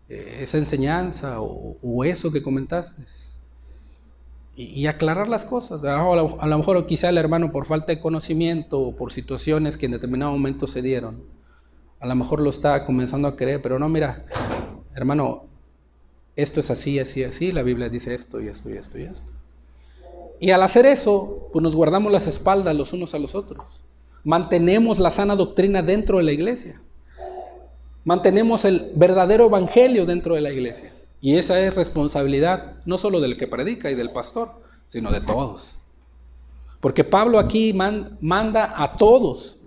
enseñanza o eso que comentaste? Y aclarar las cosas. A lo mejor quizá el hermano por falta de conocimiento o por situaciones que en determinado momento se dieron, a lo mejor lo está comenzando a creer, pero no, mira, hermano, esto es así, así, así, la Biblia dice esto y esto y esto y esto. Y al hacer eso, pues nos guardamos las espaldas los unos a los otros. Mantenemos la sana doctrina dentro de la iglesia. Mantenemos el verdadero evangelio dentro de la iglesia. Y esa es responsabilidad no solo del que predica y del pastor, sino de todos. Porque Pablo aquí manda a todos,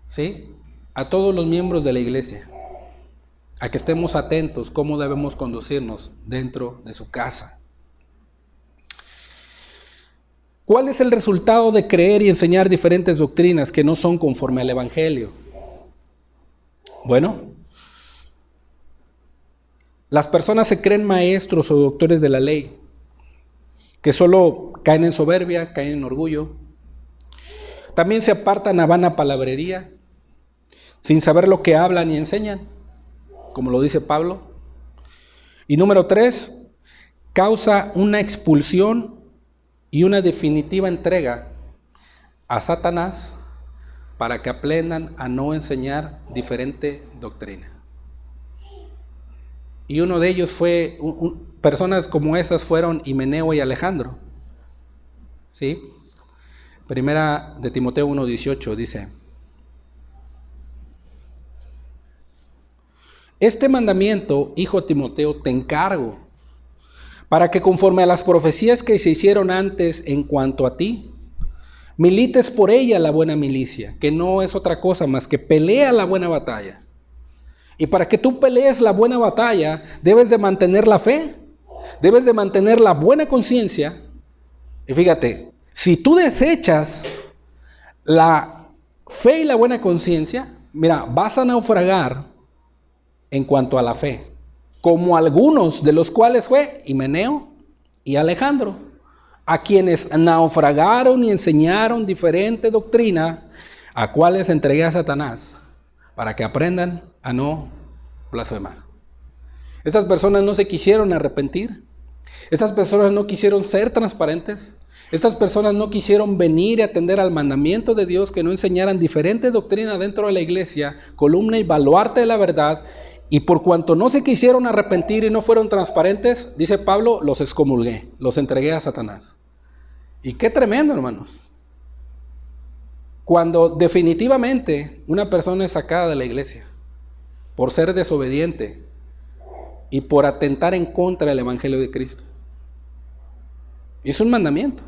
¿sí? A todos los miembros de la iglesia, a que estemos atentos cómo debemos conducirnos dentro de su casa. ¿Cuál es el resultado de creer y enseñar diferentes doctrinas que no son conforme al evangelio? Bueno, las personas se creen maestros o doctores de la ley, que solo caen en soberbia, caen en orgullo. También se apartan a vana palabrería, sin saber lo que hablan y enseñan, como lo dice Pablo. Y número 3, causa una expulsión y una definitiva entrega a Satanás para que aprendan a no enseñar diferente doctrina. Y uno de ellos fue, personas como esas fueron Himeneo y Alejandro. ¿Sí? Primera de Timoteo 1:18 dice: este mandamiento, hijo Timoteo, te encargo, para que conforme a las profecías que se hicieron antes en cuanto a ti, milites por ella la buena milicia, que no es otra cosa más que pelea la buena batalla. Y para que tú pelees la buena batalla, debes de mantener la fe, debes de mantener la buena conciencia. Y fíjate, si tú desechas la fe y la buena conciencia, mira, vas a naufragar en cuanto a la fe, como algunos de los cuales fue Himeneo y Alejandro, a quienes naufragaron y enseñaron diferente doctrina, a cuales entregué a Satanás, para que aprendan a no blasfemar. Estas personas no se quisieron arrepentir. Estas personas no quisieron ser transparentes. Estas personas no quisieron venir y atender al mandamiento de Dios, que no enseñaran diferente doctrina dentro de la iglesia, columna y baluarte de la verdad. Y por cuanto no se quisieron arrepentir y no fueron transparentes, dice Pablo, los excomulgué, los entregué a Satanás. Y qué tremendo, hermanos. Cuando definitivamente una persona es sacada de la iglesia por ser desobediente y por atentar en contra del Evangelio de Cristo. Es un mandamiento.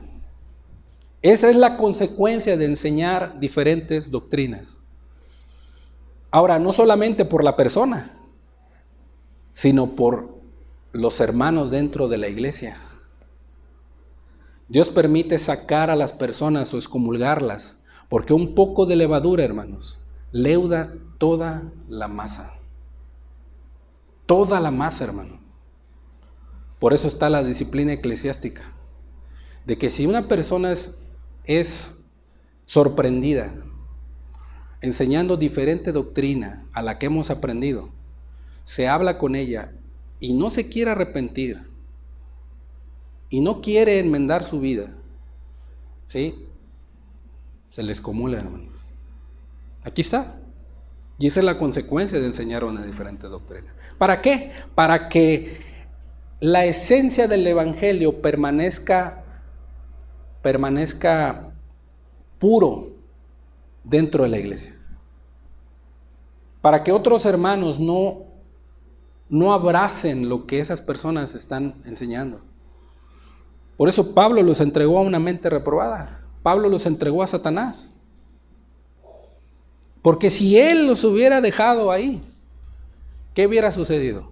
Esa es la consecuencia de enseñar diferentes doctrinas. Ahora, no solamente por la persona, sino por los hermanos dentro de la iglesia. Dios permite sacar a las personas o excomulgarlas, porque un poco de levadura, hermanos, leuda toda la masa. Toda la masa, hermano. Por eso está la disciplina eclesiástica, de que si una persona es sorprendida enseñando diferente doctrina a la que hemos aprendido, se habla con ella y no se quiere arrepentir y no quiere enmendar su vida, ¿sí? Se les excomulga, hermanos. Aquí está. Y esa es la consecuencia de enseñar una diferente doctrina. ¿Para qué? Para que la esencia del Evangelio permanezca puro dentro de la iglesia. Para que otros hermanos no abracen lo que esas personas están enseñando. Por eso Pablo los entregó a una mente reprobada. Pablo los entregó a Satanás. Porque si él los hubiera dejado ahí, ¿qué hubiera sucedido?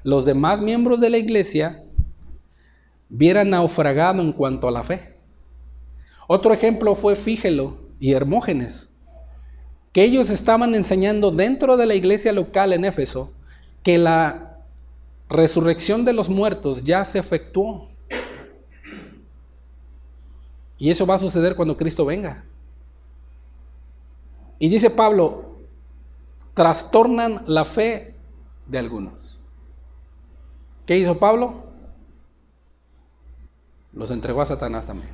Los demás miembros de la iglesia hubieran naufragado en cuanto a la fe. Otro ejemplo fue Fígelo y Hermógenes, que ellos estaban enseñando dentro de la iglesia local en Éfeso que la resurrección de los muertos ya se efectuó. Y eso va a suceder cuando Cristo venga. Y dice Pablo, trastornan la fe de algunos. ¿Qué hizo Pablo? Los entregó a Satanás también.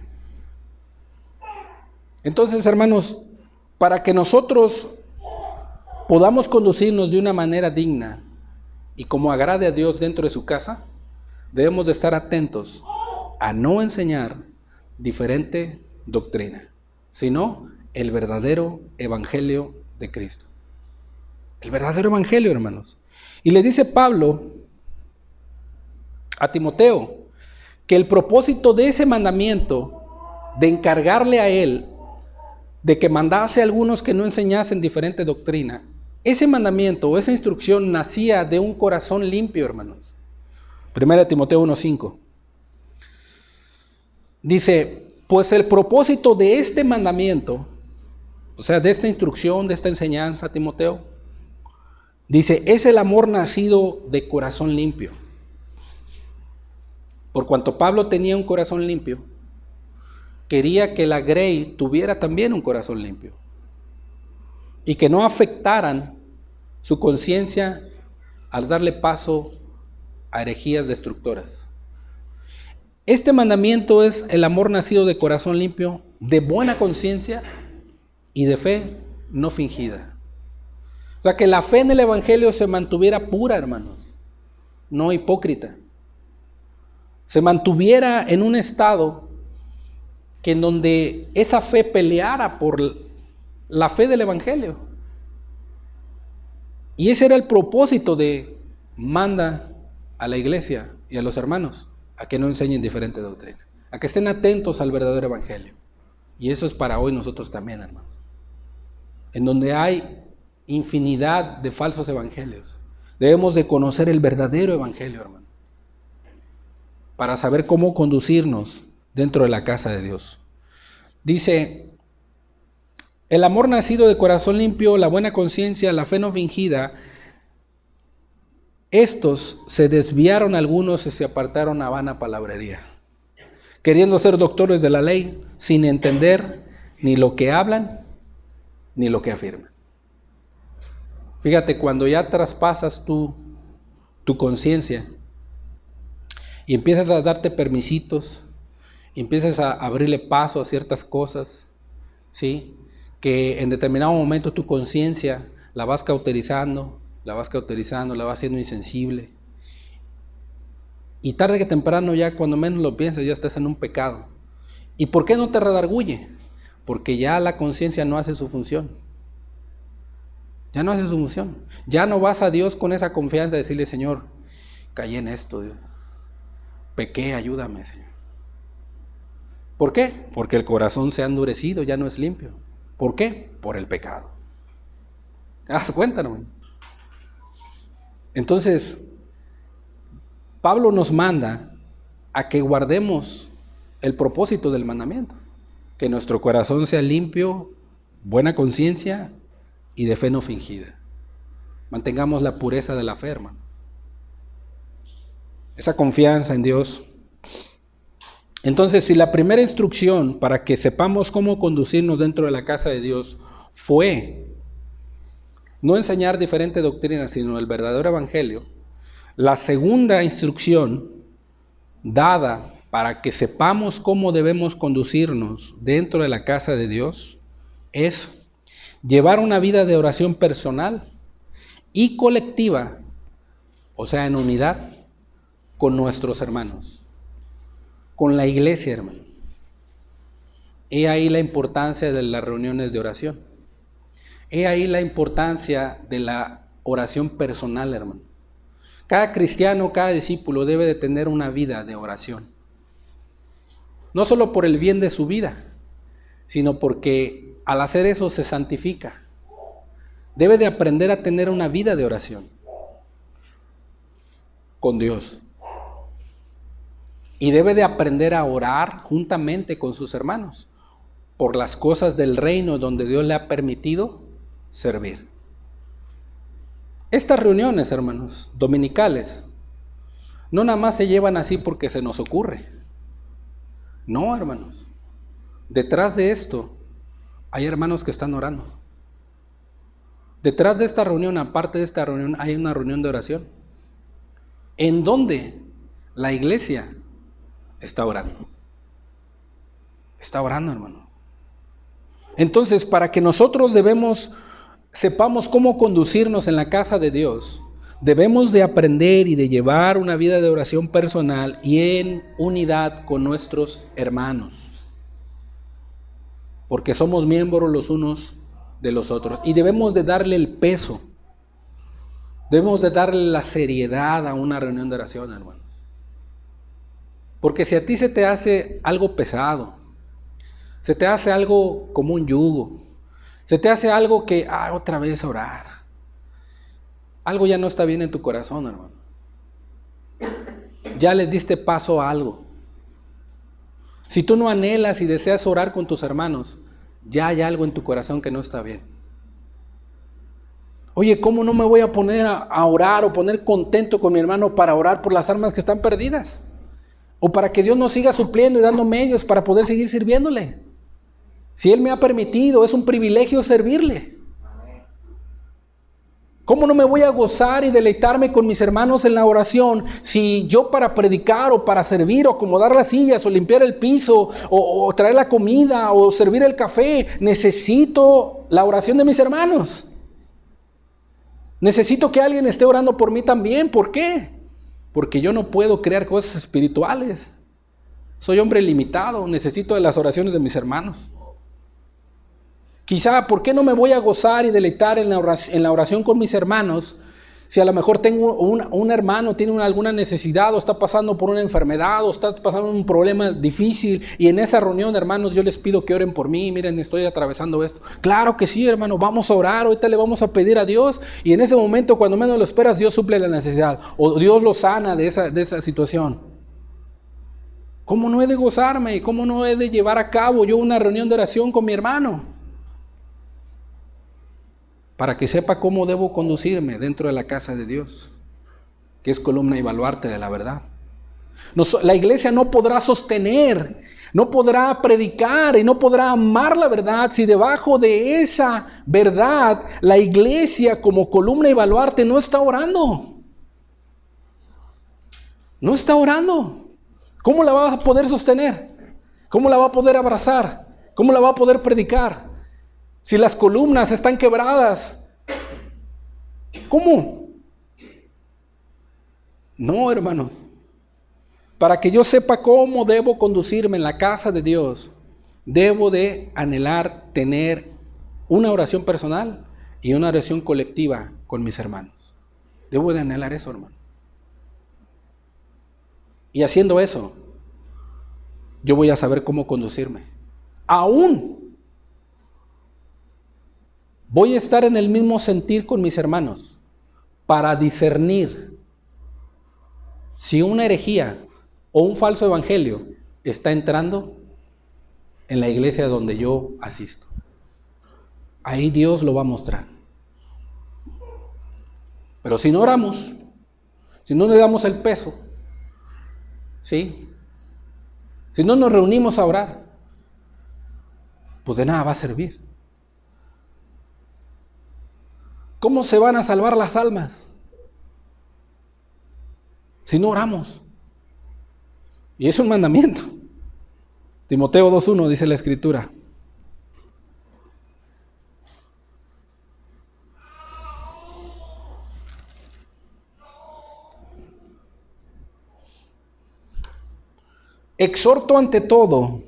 Entonces, hermanos, para que nosotros podamos conducirnos de una manera digna y como agrade a Dios dentro de su casa, debemos de estar atentos a no enseñar diferente doctrina, sino el verdadero evangelio de Cristo. El verdadero evangelio, hermanos. Y le dice Pablo a Timoteo que el propósito de ese mandamiento, de encargarle a él de que mandase a algunos que no enseñasen diferente doctrina, ese mandamiento o esa instrucción nacía de un corazón limpio, hermanos. 1 Timoteo 1:5. Dice, pues el propósito de este mandamiento, o sea, de esta instrucción, de esta enseñanza, Timoteo, dice, es el amor nacido de corazón limpio. Por cuanto Pablo tenía un corazón limpio, quería que la grey tuviera también un corazón limpio y que no afectaran su conciencia al darle paso a herejías destructoras. Este mandamiento es el amor nacido de corazón limpio, de buena conciencia y de fe no fingida. O sea, que la fe en el Evangelio se mantuviera pura, hermanos, no hipócrita. Se mantuviera en un estado que en donde esa fe peleara por la fe del Evangelio. Y ese era el propósito de manda a la iglesia y a los hermanos a que no enseñen diferente doctrina, a que estén atentos al verdadero Evangelio. Y eso es para hoy nosotros también, hermanos. En donde hay infinidad de falsos evangelios, debemos de conocer el verdadero Evangelio, hermano, para saber cómo conducirnos dentro de la casa de Dios. Dice: el amor nacido de corazón limpio, la buena conciencia, la fe no fingida, estos se desviaron algunos y se apartaron a vana palabrería, queriendo ser doctores de la ley, sin entender ni lo que hablan ni lo que afirman. Fíjate, cuando ya traspasas tu conciencia y empiezas a darte permisitos, y empiezas a abrirle paso a ciertas cosas, ¿sí?, que en determinado momento tu conciencia la vas cauterizando, la vas haciendo insensible. Y tarde que temprano, ya cuando menos lo piensas, ya estás en un pecado. ¿Y por qué no te redarguye? Porque ya la conciencia no hace su función. Ya no hace su función. Ya no vas a Dios con esa confianza de decirle: Señor, caí en esto, Dios. Pequé, ayúdame, Señor. ¿Por qué? Porque el corazón se ha endurecido, ya no es limpio. ¿Por qué? Por el pecado. ¿Te das cuenta, no? Entonces, Pablo nos manda a que guardemos el propósito del mandamiento, que nuestro corazón sea limpio, buena conciencia y de fe no fingida. Mantengamos la pureza de la fe, hermano. Esa confianza en Dios. Entonces, si la primera instrucción para que sepamos cómo conducirnos dentro de la casa de Dios fue no enseñar diferente doctrina, sino el verdadero evangelio, la segunda instrucción dada para que sepamos cómo debemos conducirnos dentro de la casa de Dios es llevar una vida de oración personal y colectiva, o sea, en unidad con nuestros hermanos, con la iglesia, hermano. He ahí la importancia de las reuniones de oración. He ahí la importancia de la oración personal, hermano. Cada cristiano, cada discípulo debe de tener una vida de oración. No solo por el bien de su vida, sino porque al hacer eso se santifica. Debe de aprender a tener una vida de oración con Dios. Y debe de aprender a orar juntamente con sus hermanos por las cosas del reino donde Dios le ha permitido servir. Estas reuniones, hermanos, dominicales, no nada más se llevan así porque se nos ocurre. No, hermanos. Detrás de esto hay hermanos que están orando. Detrás de esta reunión, aparte de esta reunión, hay una reunión de oración, en donde la iglesia está orando. Está orando, hermano. Entonces, para que nosotros sepamos cómo conducirnos en la casa de Dios, debemos de aprender y de llevar una vida de oración personal y en unidad con nuestros hermanos. Porque somos miembros los unos de los otros. Y debemos de darle el peso. Debemos de darle la seriedad a una reunión de oración, hermanos. Porque si a ti se te hace algo pesado, se te hace algo como un yugo, se te hace algo que, otra vez orar, algo ya no está bien en tu corazón, hermano. Ya le diste paso a algo. Si tú no anhelas y deseas orar con tus hermanos, ya hay algo en tu corazón que no está bien. Oye, ¿cómo no me voy a poner a orar o poner contento con mi hermano para orar por las almas que están perdidas? O para que Dios nos siga supliendo y dando medios para poder seguir sirviéndole. Si Él me ha permitido, es un privilegio servirle. ¿Cómo no me voy a gozar y deleitarme con mis hermanos en la oración si yo para predicar o para servir o acomodar las sillas o limpiar el piso o traer la comida o servir el café necesito la oración de mis hermanos? Necesito que alguien esté orando por mí también. ¿Por qué? Porque yo no puedo crear cosas espirituales. Soy hombre limitado, necesito de las oraciones de mis hermanos. Quizá, ¿por qué no me voy a gozar y deleitar en la oración con mis hermanos? Si a lo mejor tengo un hermano, tiene alguna necesidad o está pasando por una enfermedad o está pasando un problema difícil y en esa reunión, hermanos, yo les pido que oren por mí. Miren, estoy atravesando esto. Claro que sí, hermano, vamos a orar, ahorita le vamos a pedir a Dios y en ese momento, cuando menos lo esperas, Dios suple la necesidad o Dios lo sana de esa situación. ¿Cómo no he de gozarme y cómo no he de llevar a cabo yo una reunión de oración con mi hermano? Para que sepa cómo debo conducirme dentro de la casa de Dios, que es columna y baluarte de la verdad. La iglesia no podrá sostener, no podrá predicar y no podrá amar la verdad si debajo de esa verdad la iglesia como columna y baluarte no está orando. No está orando. ¿Cómo la va a poder sostener? ¿Cómo la va a poder abrazar? ¿Cómo la va a poder predicar? Si las columnas están quebradas, ¿cómo? No, hermanos. Para que yo sepa cómo debo conducirme en la casa de Dios, debo de anhelar tener una oración personal y una oración colectiva con mis hermanos. Debo de anhelar eso, hermano. Y haciendo eso, yo voy a saber cómo conducirme. Aún voy a estar en el mismo sentir con mis hermanos para discernir si una herejía o un falso evangelio está entrando en la iglesia donde yo asisto. Ahí Dios lo va a mostrar. Pero si no oramos, si no le damos el peso, ¿sí? Si no nos reunimos a orar, pues de nada va a servir. ¿Cómo se van a salvar las almas si no oramos? Y es un mandamiento. Timoteo 2:1 dice la Escritura. Exhorto ante todo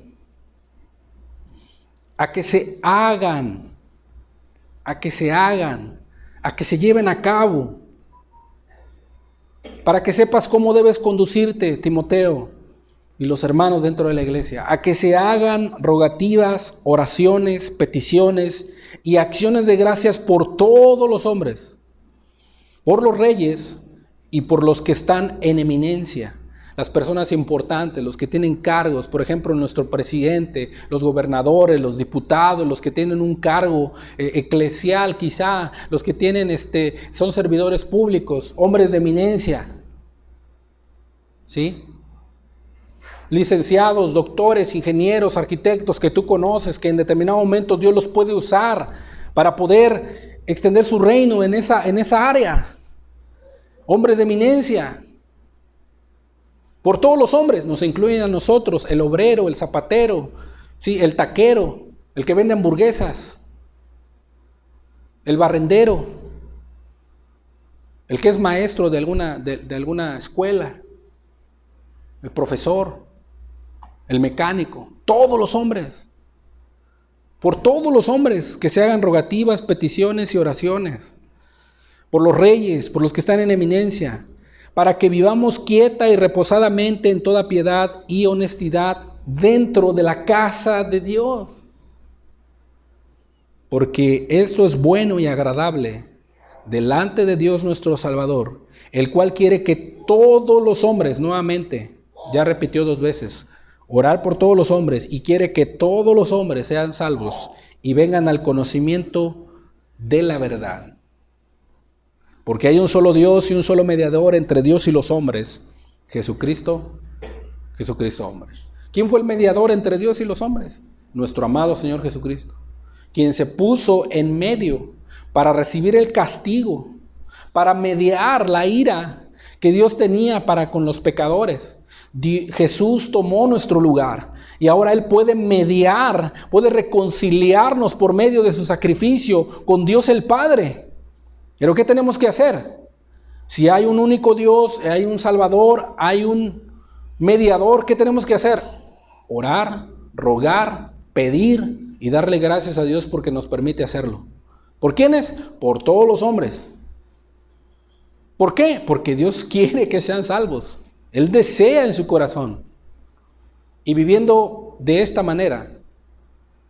a que se hagan, a que se lleven a cabo, para que sepas cómo debes conducirte, Timoteo, y los hermanos dentro de la iglesia, a que se hagan rogativas, oraciones, peticiones y acciones de gracias por todos los hombres, por los reyes y por los que están en eminencia, las personas importantes, los que tienen cargos, por ejemplo, nuestro presidente, los gobernadores, los diputados, los que tienen un cargo eclesial quizá, los que tienen son servidores públicos, hombres de eminencia, ¿sí? Licenciados, doctores, ingenieros, arquitectos que tú conoces, que en determinado momento Dios los puede usar para poder extender su reino en esa área. Hombres de eminencia. Por todos los hombres, nos incluyen a nosotros, el obrero, el zapatero, ¿sí? El taquero, el que vende hamburguesas, el barrendero, el que es maestro de alguna escuela, el profesor, el mecánico, todos los hombres. Por todos los hombres que se hagan rogativas, peticiones y oraciones. Por los reyes, por los que están en eminencia, para que vivamos quieta y reposadamente en toda piedad y honestidad dentro de la casa de Dios. Porque eso es bueno y agradable delante de Dios nuestro Salvador, el cual quiere que todos los hombres, nuevamente, ya repitió 2 veces, orar por todos los hombres, y quiere que todos los hombres sean salvos y vengan al conocimiento de la verdad. Porque hay un solo Dios y un solo mediador entre Dios y los hombres, Jesucristo hombre. ¿Quién fue el mediador entre Dios y los hombres? Nuestro amado Señor Jesucristo, quien se puso en medio para recibir el castigo para mediar la ira que Dios tenía para con los pecadores. Jesús tomó nuestro lugar y ahora Él puede mediar, puede reconciliarnos por medio de su sacrificio con Dios el Padre. Pero ¿qué tenemos que hacer? Si hay un único Dios, hay un Salvador, hay un mediador, ¿qué tenemos que hacer? Orar, rogar, pedir y darle gracias a Dios porque nos permite hacerlo. ¿Por quiénes? Por todos los hombres. ¿Por qué? Porque Dios quiere que sean salvos. Él desea en su corazón. Y viviendo de esta manera,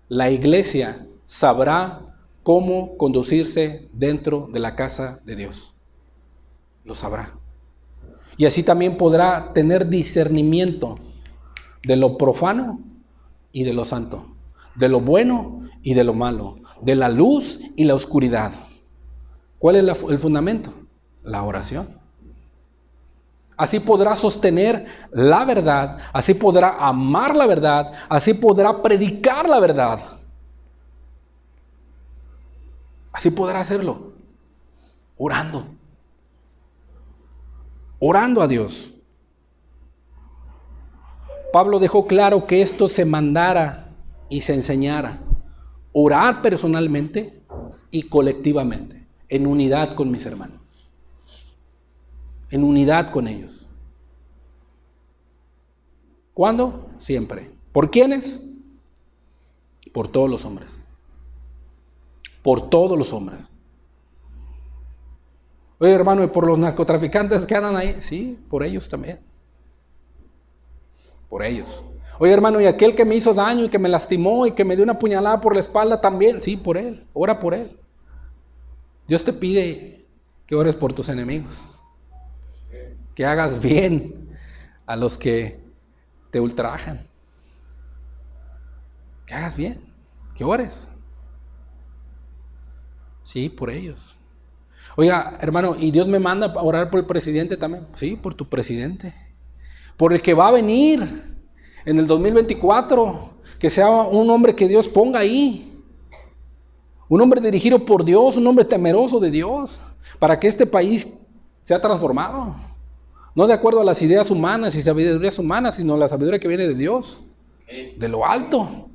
la iglesia sabrá cómo conducirse dentro de la casa de Dios. Lo sabrá. Y así también podrá tener discernimiento de lo profano y de lo santo, de lo bueno y de lo malo, de la luz y la oscuridad. ¿Cuál es el fundamento? La oración. Así podrá sostener la verdad, así podrá amar la verdad, así podrá predicar la verdad. Así podrá hacerlo, orando. Orando a Dios. Pablo dejó claro que esto se mandara y se enseñara. Orar personalmente y colectivamente, en unidad con mis hermanos. En unidad con ellos. ¿Cuándo? Siempre. ¿Por quiénes? Por todos los hombres. Por todos los hombres. Oye, hermano, ¿y por los narcotraficantes que andan ahí? Sí, por ellos también. Por ellos. Oye, hermano, ¿y aquel que me hizo daño y que me lastimó y que me dio una puñalada por la espalda también? Sí, por él. Ora por él. Dios te pide que ores por tus enemigos. Que hagas bien a los que te ultrajan. Que hagas bien. Que ores. Sí, por ellos. Oiga, hermano, ¿y Dios me manda a orar por el presidente también? Sí, por tu presidente. Por el que va a venir en el 2024. Que sea un hombre que Dios ponga ahí. Un hombre dirigido por Dios, un hombre temeroso de Dios. Para que este país sea transformado. No de acuerdo a las ideas humanas y sabidurías humanas, sino la sabiduría que viene de Dios. De lo alto.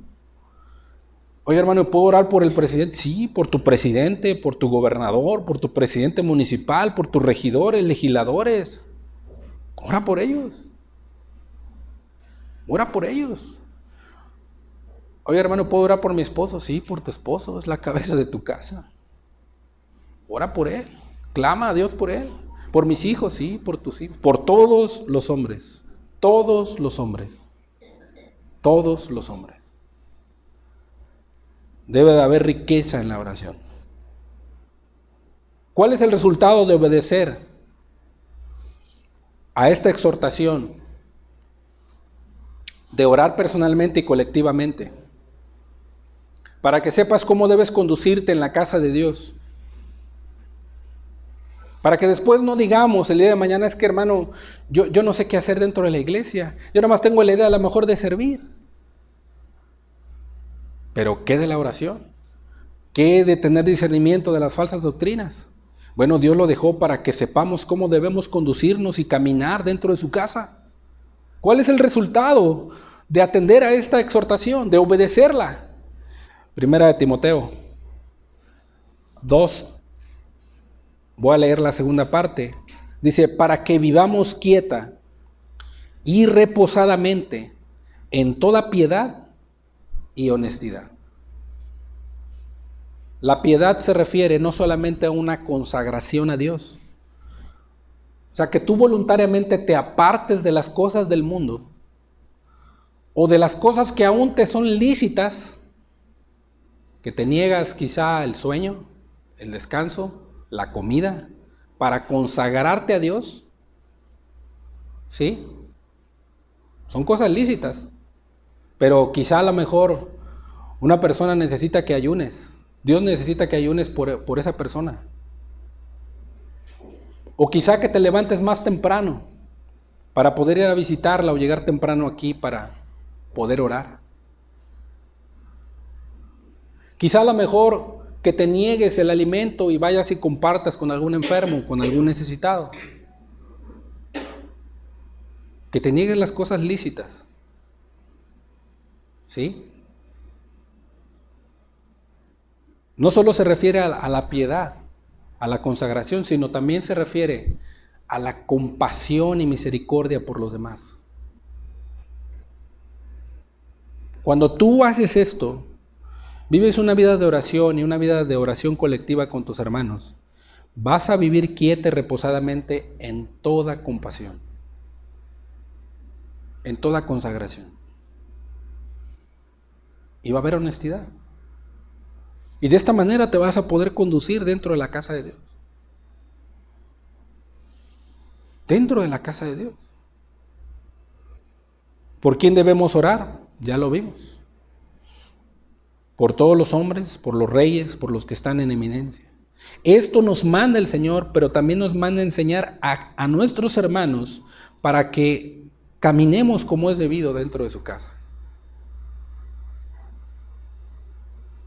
Oye, hermano, ¿puedo orar por el presidente? Sí, por tu presidente, por tu gobernador, por tu presidente municipal, por tus regidores, legisladores. Ora por ellos. Ora por ellos. Oye, hermano, ¿puedo orar por mi esposo? Sí, por tu esposo, es la cabeza de tu casa. Ora por él. Clama a Dios por él. Por mis hijos, sí, por tus hijos. Por todos los hombres. Todos los hombres. Todos los hombres. Debe de haber riqueza en la oración. ¿Cuál es el resultado de obedecer a esta exhortación de orar personalmente y colectivamente? Para que sepas cómo debes conducirte en la casa de Dios. Para que después no digamos el día de mañana, es que hermano, yo no sé qué hacer dentro de la iglesia. Yo nada más tengo la idea a lo mejor de servir. Pero ¿qué de la oración? ¿Qué de tener discernimiento de las falsas doctrinas? Bueno, Dios lo dejó para que sepamos cómo debemos conducirnos y caminar dentro de su casa. ¿Cuál es el resultado de atender a esta exhortación, de obedecerla? Primera de Timoteo 2. Voy a leer la segunda parte. Dice, para que vivamos quieta y reposadamente en toda piedad y honestidad. La piedad se refiere no solamente a una consagración a Dios. O sea, que tú voluntariamente te apartes de las cosas del mundo o de las cosas que aún te son lícitas, que te niegas quizá el sueño, el descanso, la comida, para consagrarte a Dios. ¿Sí? Son cosas lícitas. Pero quizá a lo mejor una persona necesita que ayunes. Dios necesita que ayunes por esa persona. O quizá que te levantes más temprano para poder ir a visitarla o llegar temprano aquí para poder orar. Quizá a lo mejor que te niegues el alimento y vayas y compartas con algún enfermo, con algún necesitado. Que te niegues las cosas lícitas. ¿Sí? No solo se refiere a la piedad, a la consagración, sino también se refiere a la compasión y misericordia por los demás. Cuando tú haces esto, vives una vida de oración y una vida de oración colectiva con tus hermanos, vas a vivir quieta y reposadamente en toda compasión, en toda consagración. Y va a haber honestidad. Y de esta manera te vas a poder conducir dentro de la casa de Dios. Dentro de la casa de Dios. ¿Por quién debemos orar? Ya lo vimos. Por todos los hombres, por los reyes, por los que están en eminencia. Esto nos manda el Señor, pero también nos manda enseñar a nuestros hermanos para que caminemos como es debido dentro de su casa.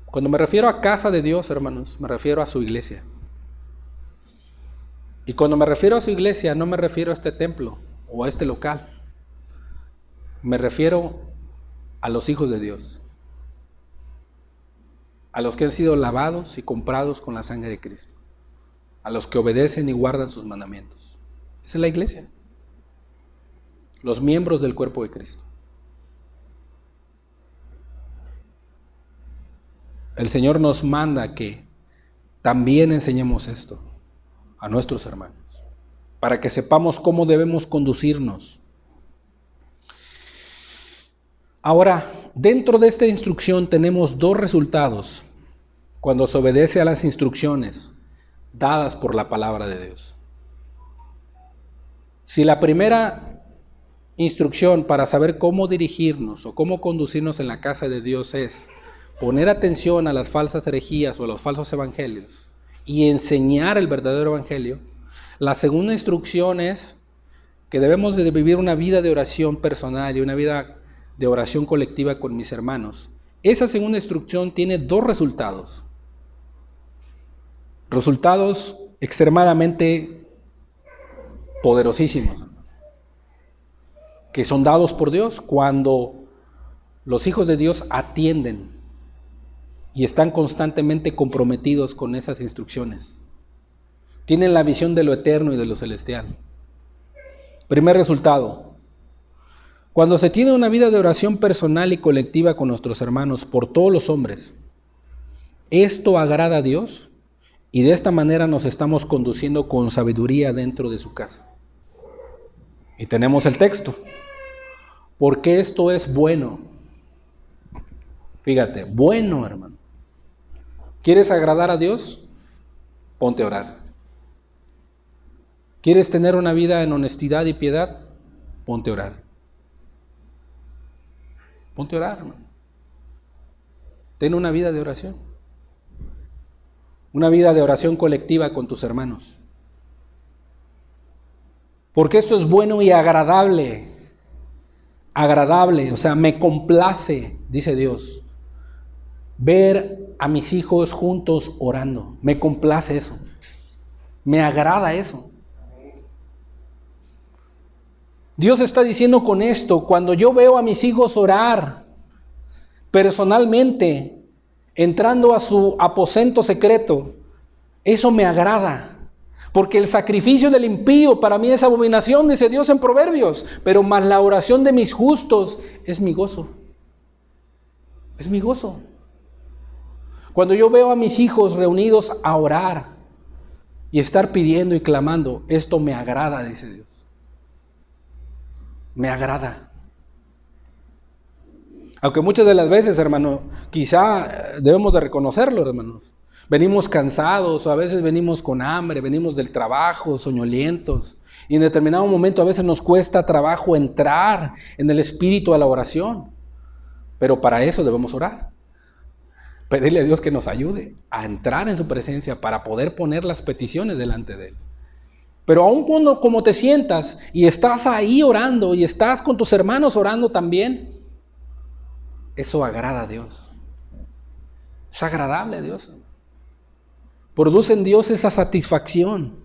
Cuando me refiero a casa de Dios, hermanos, me refiero a su iglesia. Y cuando me refiero a su iglesia, no me refiero a este templo o a este local. Me refiero a los hijos de Dios. A los que han sido lavados y comprados con la sangre de Cristo. A los que obedecen y guardan sus mandamientos. Esa es la iglesia. Los miembros del cuerpo de Cristo. El Señor nos manda que también enseñemos esto a nuestros hermanos, para que sepamos cómo debemos conducirnos. Ahora, dentro de esta instrucción tenemos dos resultados cuando se obedece a las instrucciones dadas por la palabra de Dios. Si la primera instrucción para saber cómo dirigirnos o cómo conducirnos en la casa de Dios es poner atención a las falsas herejías o a los falsos evangelios y enseñar el verdadero evangelio, la segunda instrucción es que debemos de vivir una vida de oración personal y una vida de oración colectiva con mis hermanos. Esa segunda instrucción tiene dos resultados. Resultados extremadamente poderosísimos, que son dados por Dios cuando los hijos de Dios atienden y están constantemente comprometidos con esas instrucciones. Tienen la visión de lo eterno y de lo celestial. Primer resultado: cuando se tiene una vida de oración personal y colectiva con nuestros hermanos por todos los hombres, esto agrada a Dios y de esta manera nos estamos conduciendo con sabiduría dentro de su casa. Y tenemos el texto. Porque esto es bueno. Fíjate, bueno, hermano. ¿Quieres agradar a Dios? Ponte a orar. ¿Quieres tener una vida en honestidad y piedad? Ponte a orar. Ponte a orar, hermano. Ten una vida de oración. Una vida de oración colectiva con tus hermanos. Porque esto es bueno y agradable. Agradable, o sea, me complace, dice Dios, ver a mis hijos juntos orando. Me complace eso. Me agrada eso. Dios está diciendo con esto, cuando yo veo a mis hijos orar personalmente, entrando a su aposento secreto, eso me agrada. Porque el sacrificio del impío para mí es abominación, dice Dios en Proverbios, pero más la oración de mis justos es mi gozo. Es mi gozo. Cuando yo veo a mis hijos reunidos a orar y estar pidiendo y clamando, esto me agrada, dice Dios. Me agrada. Aunque muchas de las veces, hermano, quizá debemos de reconocerlo, hermanos. Venimos cansados o a veces venimos con hambre, venimos del trabajo, soñolientos. Y en determinado momento a veces nos cuesta trabajo entrar en el espíritu a la oración. Pero para eso debemos orar. Pedirle a Dios que nos ayude a entrar en su presencia para poder poner las peticiones delante de Él. Pero aun cuando como te sientas y estás ahí orando y estás con tus hermanos orando también, eso agrada a Dios. Es agradable a Dios. Produce en Dios esa satisfacción.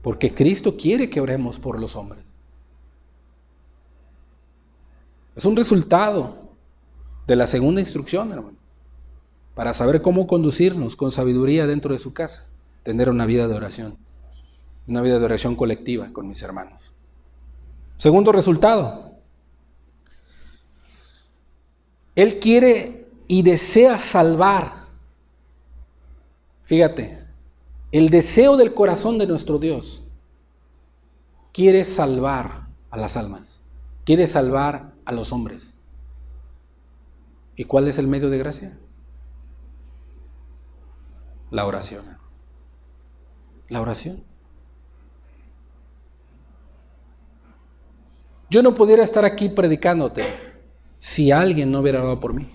Porque Cristo quiere que oremos por los hombres. Es un resultado de la segunda instrucción, hermano. Para saber cómo conducirnos con sabiduría dentro de su casa. Tener una vida de oración. Una vida de oración colectiva con mis hermanos. Segundo resultado. Él quiere y desea salvar. Fíjate, el deseo del corazón de nuestro Dios quiere salvar a las almas, quiere salvar a los hombres. ¿Y cuál es el medio de gracia? La oración. La oración. Yo no pudiera estar aquí predicándote si alguien no hubiera orado por mí.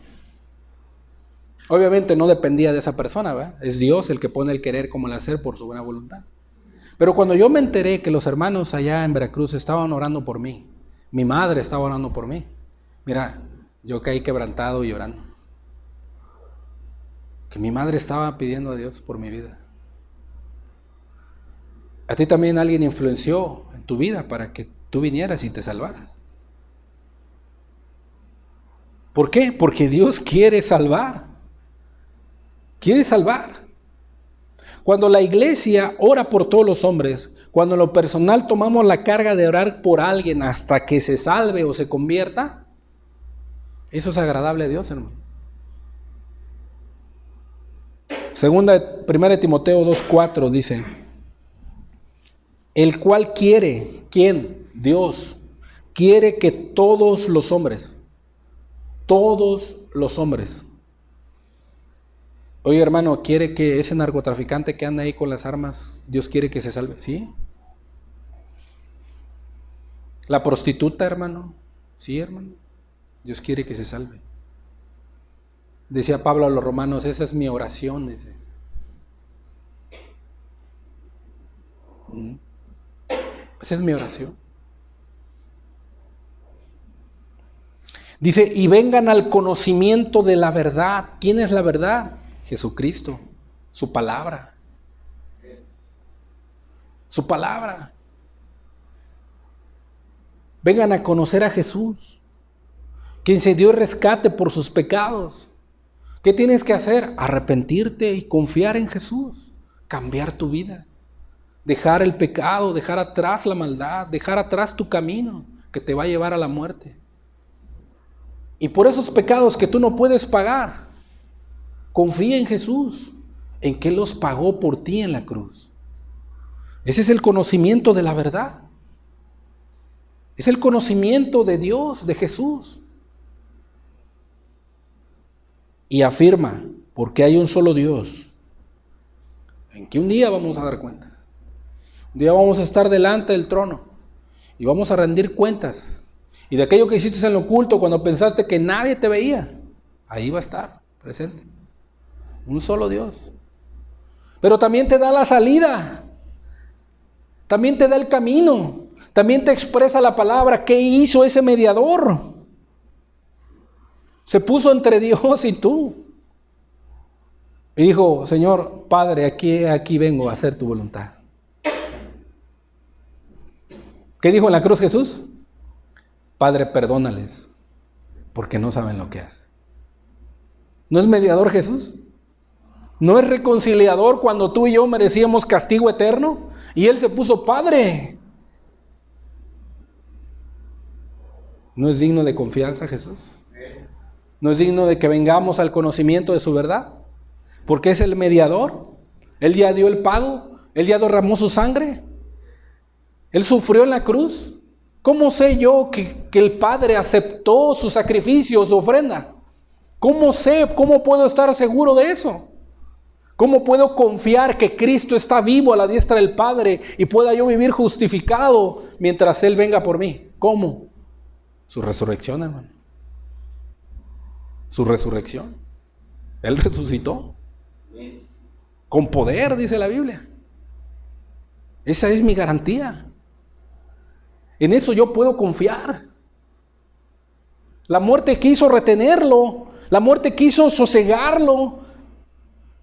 Obviamente no dependía de esa persona, ¿verdad? Es Dios el que pone el querer como el hacer por su buena voluntad. Pero cuando yo me enteré que los hermanos allá en Veracruz estaban orando por mí, mi madre estaba orando por mí, mira, yo caí quebrantado y llorando. Que mi madre estaba pidiendo a Dios por mi vida. A ti también alguien influenció en tu vida para que tú vinieras y te salvaras. ¿Por qué? Porque Dios quiere salvar. Quiere salvar. Cuando la iglesia ora por todos los hombres, cuando en lo personal tomamos la carga de orar por alguien hasta que se salve o se convierta, eso es agradable a Dios, hermano. Primera de Timoteo 2:4 dice, el cual quiere, ¿quién? Dios, quiere que todos los hombres, oye hermano, ¿quiere que ese narcotraficante que anda ahí con las armas, Dios quiere que se salve? ¿Sí? La prostituta, hermano, sí, hermano, Dios quiere que se salve. Decía Pablo a los romanos, esa es mi oración, dice. Esa es mi oración. Dice, y vengan al conocimiento de la verdad. ¿Quién es la verdad? Jesucristo, su palabra. Su palabra. Vengan a conocer a Jesús, quien se dio rescate por sus pecados. ¿Qué tienes que hacer? Arrepentirte y confiar en Jesús. Cambiar tu vida. Dejar el pecado, dejar atrás la maldad, dejar atrás tu camino que te va a llevar a la muerte. Y por esos pecados que tú no puedes pagar, confía en Jesús, en que Él los pagó por ti en la cruz. Ese es el conocimiento de la verdad. Es el conocimiento de Dios, de Jesús. Y afirma, porque hay un solo Dios, en que un día vamos a dar cuentas. Un día vamos a estar delante del trono y vamos a rendir cuentas. Y de aquello que hiciste en lo oculto cuando pensaste que nadie te veía, ahí va a estar presente. Un solo Dios. Pero también te da la salida. También te da el camino. También te expresa la palabra. ¿Qué hizo ese mediador? Se puso entre Dios y tú. Y dijo, Señor, Padre, aquí vengo a hacer tu voluntad. ¿Qué dijo en la cruz Jesús? Padre, perdónales, porque no saben lo que hacen. ¿No es mediador Jesús? ¿No es reconciliador cuando tú y yo merecíamos castigo eterno? Y Él se puso Padre. ¿No es digno de confianza Jesús? ¿No es digno de que vengamos al conocimiento de su verdad? Porque es el mediador. Él ya dio el pago. Él ya derramó su sangre. Él sufrió en la cruz. ¿Cómo sé yo que el Padre aceptó su sacrificio, su ofrenda? ¿Cómo sé? ¿Cómo puedo estar seguro de eso? ¿Cómo puedo confiar que Cristo está vivo a la diestra del Padre y pueda yo vivir justificado mientras Él venga por mí? ¿Cómo? Su resurrección, hermano. Su resurrección. Él resucitó. Con poder, dice la Biblia. Esa es mi garantía. En eso yo puedo confiar. La muerte quiso retenerlo. La muerte quiso sosegarlo.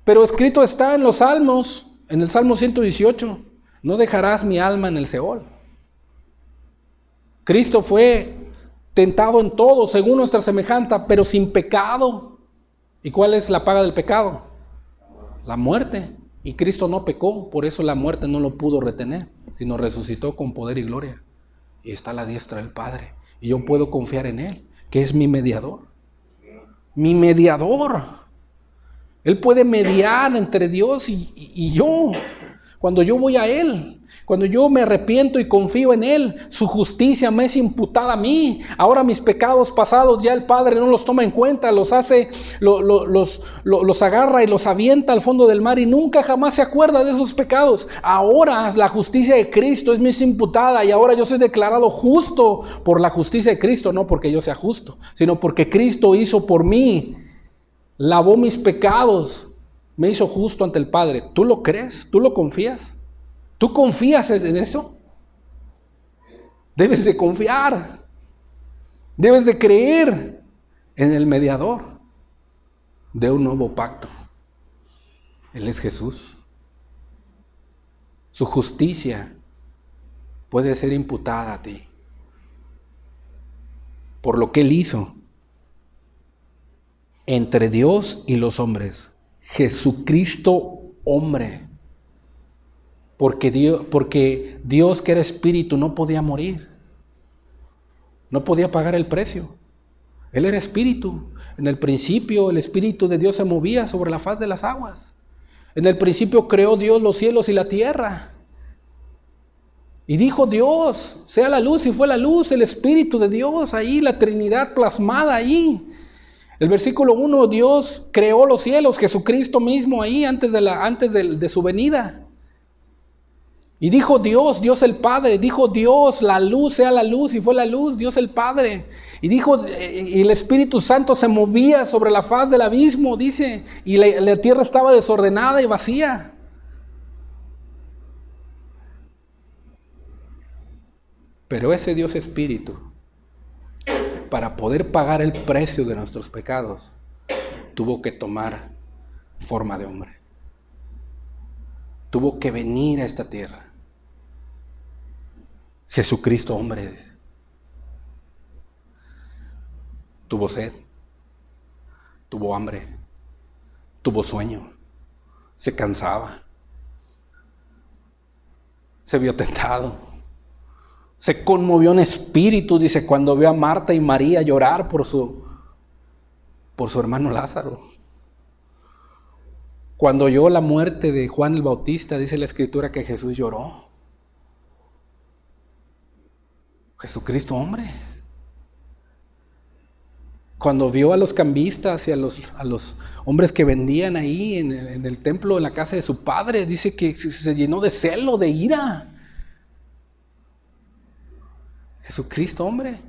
Pero escrito está en los Salmos, en el Salmo 118, no dejarás mi alma en el Seol. Cristo fue tentado en todo, según nuestra semejanza, pero sin pecado. ¿Y cuál es la paga del pecado? La muerte. Y Cristo no pecó, por eso la muerte no lo pudo retener, sino resucitó con poder y gloria. Y está a la diestra del Padre. Y yo puedo confiar en Él, que es mi mediador. Mi mediador. Él puede mediar entre Dios y yo. Cuando yo voy a Él, cuando yo me arrepiento y confío en Él, su justicia me es imputada a mí. Ahora mis pecados pasados ya el Padre no los toma en cuenta, los hace, los agarra y los avienta al fondo del mar y nunca jamás se acuerda de esos pecados. Ahora la justicia de Cristo me es imputada y ahora yo soy declarado justo por la justicia de Cristo, no porque yo sea justo, sino porque Cristo hizo por mí, lavó mis pecados, me hizo justo ante el Padre. ¿Tú lo crees? ¿Tú lo confías? ¿Tú confías en eso? Debes de confiar. Debes de creer en el mediador de un nuevo pacto. Él es Jesús. Su justicia puede ser imputada a ti por lo que Él hizo entre Dios y los hombres. Jesucristo, hombre. Porque Dios, que era espíritu, no podía morir. No podía pagar el precio. Él era espíritu. En el principio el Espíritu de Dios se movía sobre la faz de las aguas. En el principio creó Dios los cielos y la tierra. Y dijo Dios, sea la luz, y fue la luz, el Espíritu de Dios ahí, la Trinidad plasmada ahí. El versículo 1, Dios creó los cielos, Jesucristo mismo ahí antes de su venida. Y dijo Dios, Dios el Padre, dijo Dios, la luz sea la luz, y fue la luz, Dios el Padre. Y dijo, y el Espíritu Santo se movía sobre la faz del abismo, dice, y la tierra estaba desordenada y vacía. Pero ese Dios Espíritu, para poder pagar el precio de nuestros pecados, tuvo que tomar forma de hombre. Tuvo que venir a esta tierra. Jesucristo, hombre, tuvo sed, tuvo hambre, tuvo sueño, se cansaba, se vio tentado, se conmovió en espíritu, dice, cuando vio a Marta y María llorar por su hermano Lázaro. Cuando oyó la muerte de Juan el Bautista, dice la Escritura que Jesús lloró. Jesucristo, hombre. Cuando vio a los cambistas y a los hombres que vendían ahí en el templo, en la casa de su padre, dice que se llenó de celo, de ira. Jesucristo, hombre.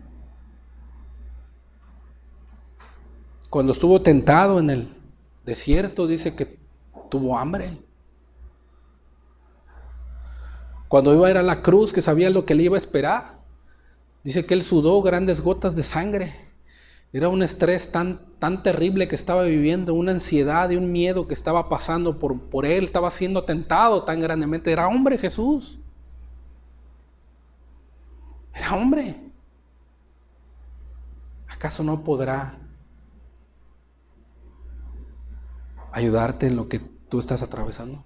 Cuando estuvo tentado en el desierto, dice que tuvo hambre. Cuando iba a ir a la cruz, que sabía lo que le iba a esperar, dice que él sudó grandes gotas de sangre. Era un estrés tan terrible que estaba viviendo, una ansiedad y un miedo que estaba pasando por él, estaba siendo tentado tan grandemente. Era hombre Jesús. Era hombre. ¿Acaso no podrá ayudarte en lo que tú estás atravesando?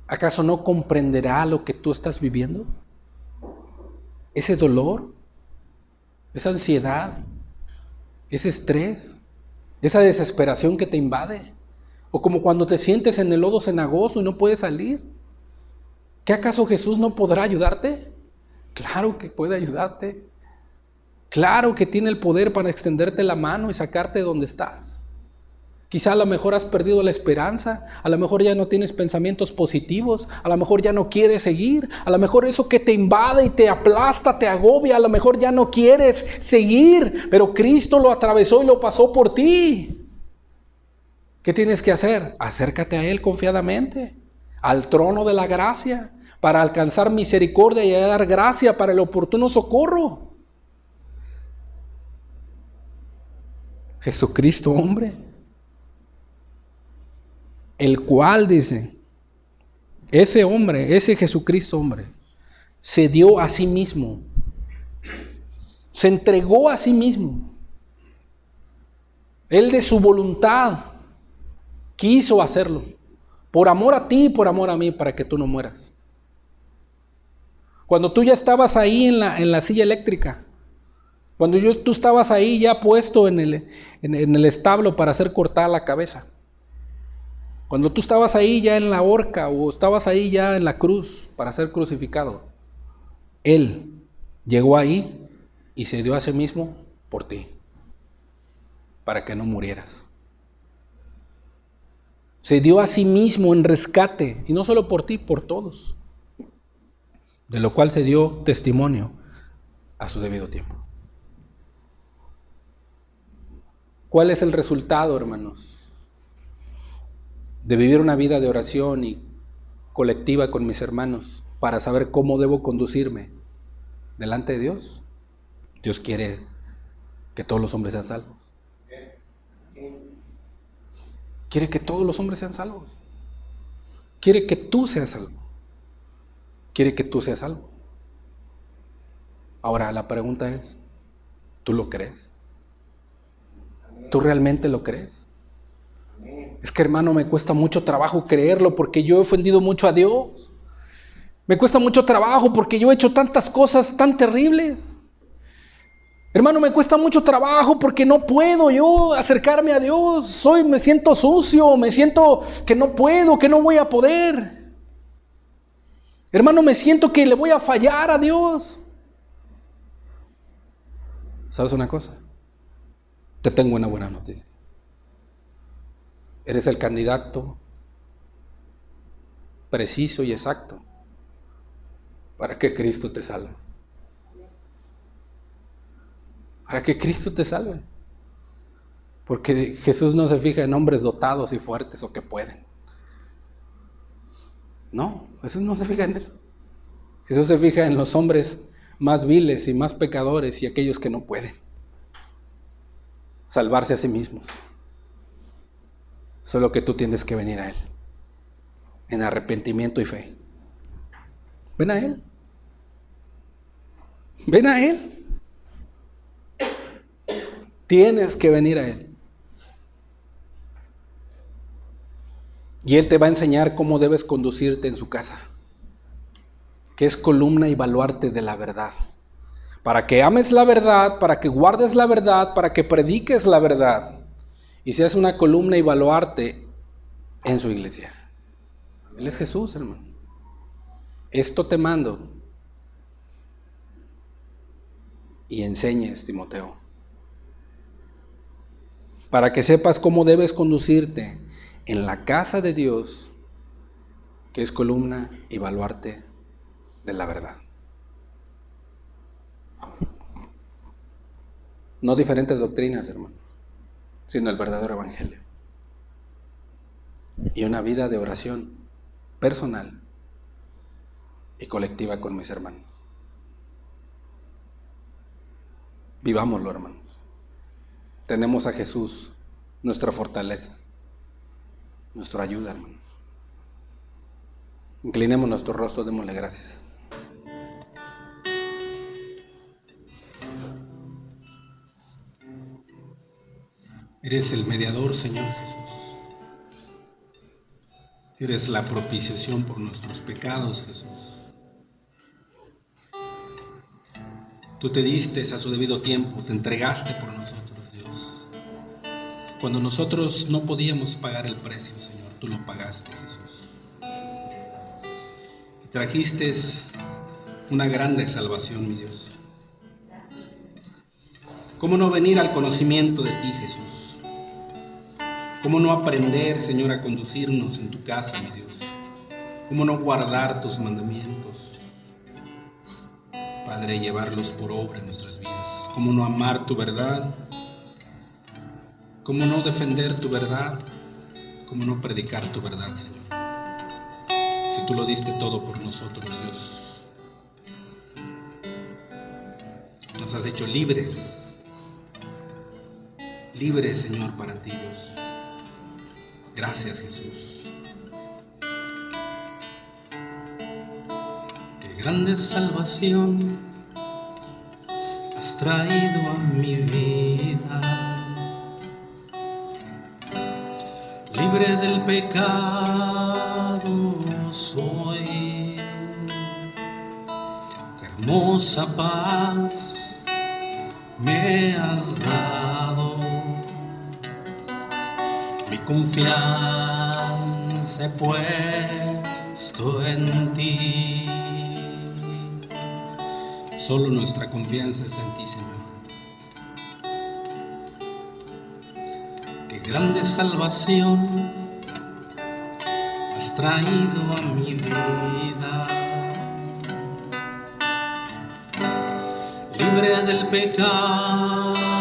¿Acaso no comprenderá lo que tú estás viviendo? Ese dolor, esa ansiedad, ese estrés, esa desesperación que te invade. O como cuando te sientes en el lodo cenagoso y no puedes salir. ¿Qué acaso Jesús no podrá ayudarte? Claro que puede ayudarte. Claro que tiene el poder para extenderte la mano y sacarte de donde estás. Quizá a lo mejor has perdido la esperanza, a lo mejor ya no tienes pensamientos positivos, a lo mejor ya no quieres seguir, a lo mejor eso que te invade y te aplasta, te agobia, a lo mejor ya no quieres seguir, pero Cristo lo atravesó y lo pasó por ti. ¿Qué tienes que hacer? Acércate a Él confiadamente, al trono de la gracia, para alcanzar misericordia y dar gracia para el oportuno socorro. Jesucristo, hombre. el cual, dice, ese hombre, ese Jesucristo hombre, se dio a sí mismo, se entregó a sí mismo. Él de su voluntad quiso hacerlo, por amor a ti y por amor a mí, para que tú no mueras. Cuando tú ya estabas ahí en la silla eléctrica, cuando tú estabas ahí ya puesto en el establo para ser cortada la cabeza, cuando tú estabas ahí ya en la horca o estabas ahí ya en la cruz para ser crucificado, Él llegó ahí y se dio a sí mismo por ti, para que no murieras. Se dio a sí mismo en rescate, y no solo por ti, por todos, de lo cual se dio testimonio a su debido tiempo. ¿Cuál es el resultado, hermanos, de vivir una vida de oración y colectiva con mis hermanos para saber cómo debo conducirme delante de Dios? Dios quiere que todos los hombres sean salvos. Quiere que todos los hombres sean salvos. Quiere que tú seas salvo. Quiere que tú seas salvo. Ahora, la pregunta es, ¿tú lo crees? ¿Tú realmente lo crees? Es que, hermano, me cuesta mucho trabajo creerlo porque yo he ofendido mucho a Dios. Me cuesta mucho trabajo porque yo he hecho tantas cosas tan terribles. Hermano, me cuesta mucho trabajo porque no puedo yo acercarme a Dios. Me siento sucio, me siento que no puedo, que no voy a poder. Hermano, me siento que le voy a fallar a Dios. ¿Sabes una cosa? Te tengo una buena noticia. Eres el candidato preciso y exacto para que Cristo te salve. Para que Cristo te salve. Porque Jesús no se fija en hombres dotados y fuertes o que pueden. No, Jesús no se fija en eso. Jesús se fija en los hombres más viles y más pecadores y aquellos que no pueden salvarse a sí mismos. Solo que tú tienes que venir a Él en arrepentimiento y fe. Ven a Él. Ven a Él. Tienes que venir a Él. Y Él te va a enseñar cómo debes conducirte en su casa, que es columna y baluarte de la verdad. Para que ames la verdad, para que guardes la verdad, para que prediques la verdad y seas una columna y baluarte en su iglesia. Él es Jesús, hermano. Esto te mando y enseñes, Timoteo, para que sepas cómo debes conducirte en la casa de Dios, que es columna y baluarte de la verdad. No diferentes doctrinas, hermano, sino el verdadero evangelio. Y una vida de oración personal y colectiva con mis hermanos. Vivámoslo, hermanos. Tenemos a Jesús, nuestra fortaleza, nuestra ayuda, hermanos. Inclinemos nuestro rostro, démosle gracias. Eres el mediador, Señor Jesús. Eres la propiciación por nuestros pecados, Jesús. Tú te diste a su debido tiempo, te entregaste por nosotros, Dios. Cuando nosotros no podíamos pagar el precio, Señor, tú lo pagaste, Jesús. Y trajiste una grande salvación, mi Dios. ¿Cómo no venir al conocimiento de ti, Jesús? ¿Cómo no aprender, Señor, a conducirnos en tu casa, mi Dios? ¿Cómo no guardar tus mandamientos? Padre, llevarlos por obra en nuestras vidas. ¿Cómo no amar tu verdad? ¿Cómo no defender tu verdad? ¿Cómo no predicar tu verdad, Señor? Si tú lo diste todo por nosotros, Dios. Nos has hecho libres. Libres, Señor, para ti, Dios. Gracias, Jesús. Qué grande salvación has traído a mi vida. Libre del pecado soy. Qué hermosa paz me has dado. Mi confianza he puesto en ti. Solo nuestra confianza está en ti, Señor. Qué grande salvación has traído a mi vida. Libre del pecado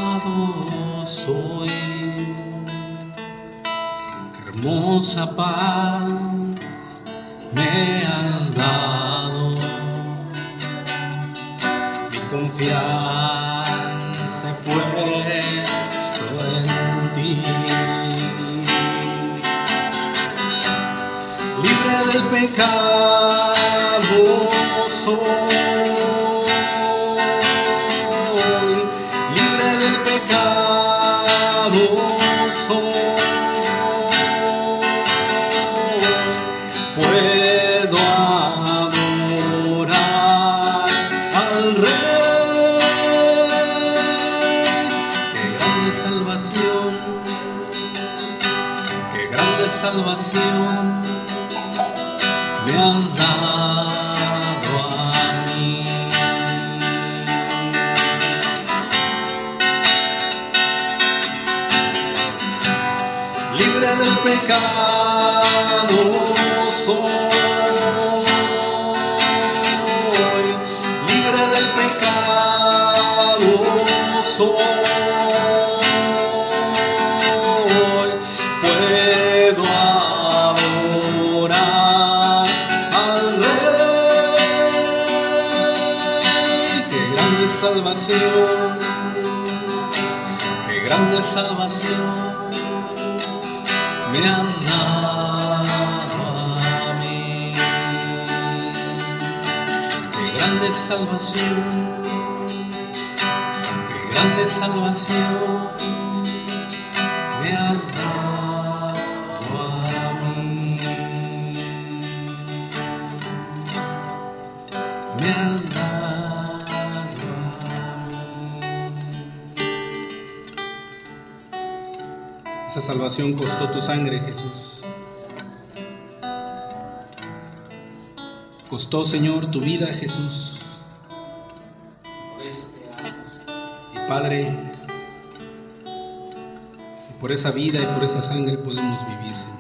soy. Qué hermosa paz me has dado. Mi confianza he puesto en ti. Libre del pecado soy. Libre del pecado soy. Puedo adorar al Rey. Qué grande salvación, qué grande salvación me has dado a mí. Libre del pecado soy, libre del pecado soy, puedo adorar al Rey. Qué grande salvación, qué grande salvación me has dado a mí. Qué grande salvación, qué grande salvación me has dado a mí. Me has dado a mí. Esa salvación costó tu sangre, Jesús. Costó, Señor, tu vida, Jesús. Y Padre, por esa vida y por esa sangre podemos vivir, Señor.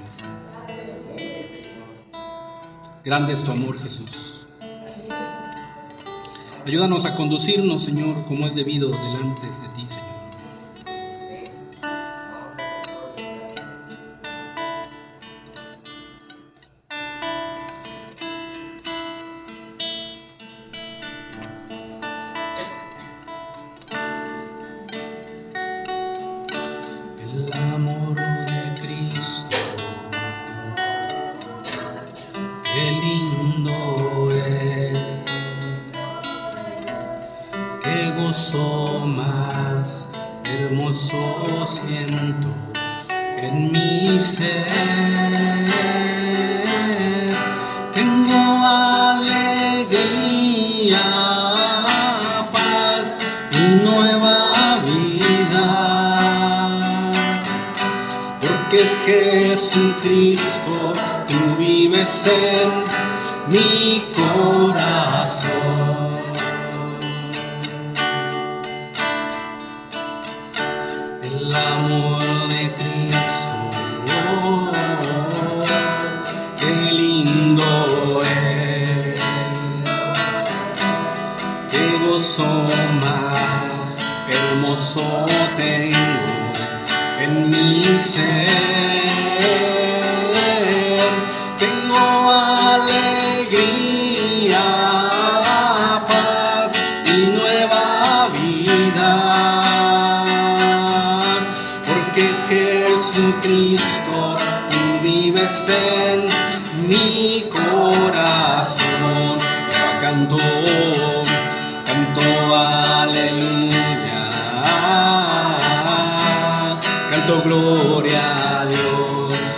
Grande es tu amor, Jesús. Ayúdanos a conducirnos, Señor, como es debido delante de ti, Señor. El amor de Cristo, qué lindo es, qué gozo más hermoso siento en mi ser. Tengo alegría, paz y nueva vida, porque Jesucristo, tú vives en mi corazón. El amor de Cristo, qué lindo es, qué gozo más hermoso tengo en mi ser. Tengo alegría, paz y nueva vida, porque Jesucristo, tú vives en mi corazón. Yo canto aleluya, canto gloria a Dios,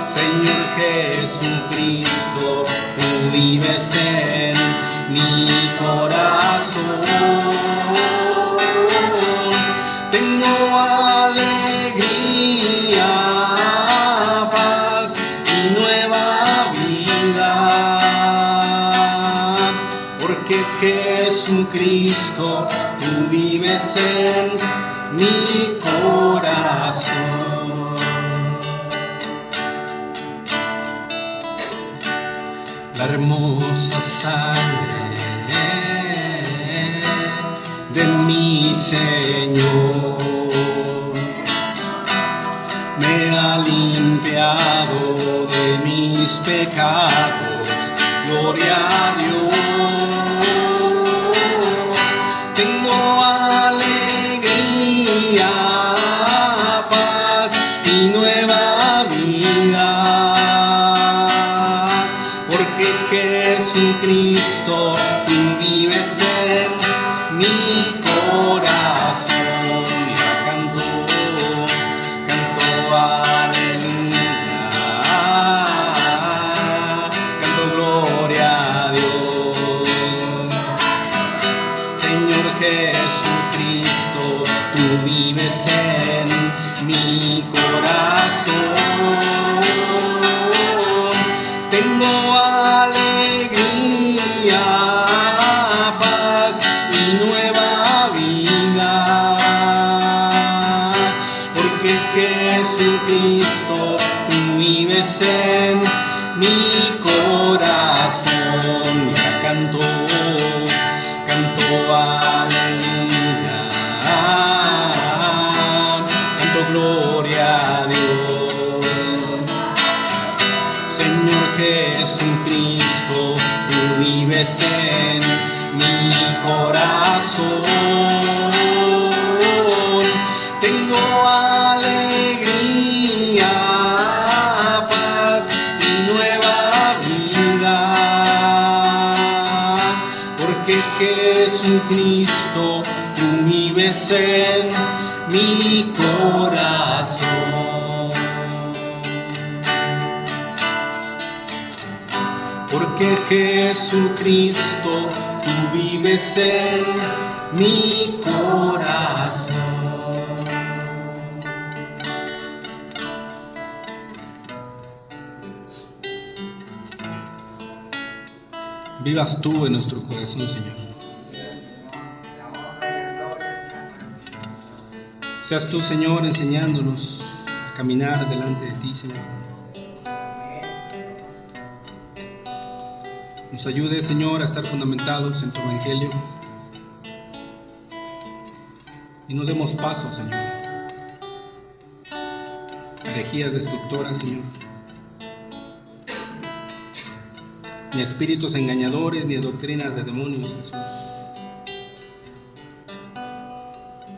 Señor Jesucristo, tú vives en mi corazón. Tengo alegría, paz y nueva vida, porque Jesucristo, tú vives en mi corazón. La hermosa sangre de mi Señor me ha limpiado de mis pecados, gloria a Dios. Tengo alegría, paz y nueva vida, porque Jesucristo, tú vives en mi corazón. Ya canto aleluya, canto gloria a Dios. Señor Jesucristo, tú vives en mi corazón. Tengo alegría, paz y nueva vida, porque Jesucristo, tú vives en mi corazón. Ya canto aleluya, canto gloria a Dios. Señor Jesucristo, tú vives en mi corazón. Tengo alegría, paz y nueva vida, porque Jesucristo, tú vives en mi corazón. Porque Jesucristo, tú vives en mi corazón. Vivas tú en nuestro corazón, Señor. Seas tú, Señor, enseñándonos a caminar delante de ti, Señor. Nos ayude, Señor, a estar fundamentados en tu Evangelio y no demos paso, Señor, a herejías destructoras, Señor, ni a espíritus engañadores, ni a doctrinas de demonios, Jesús.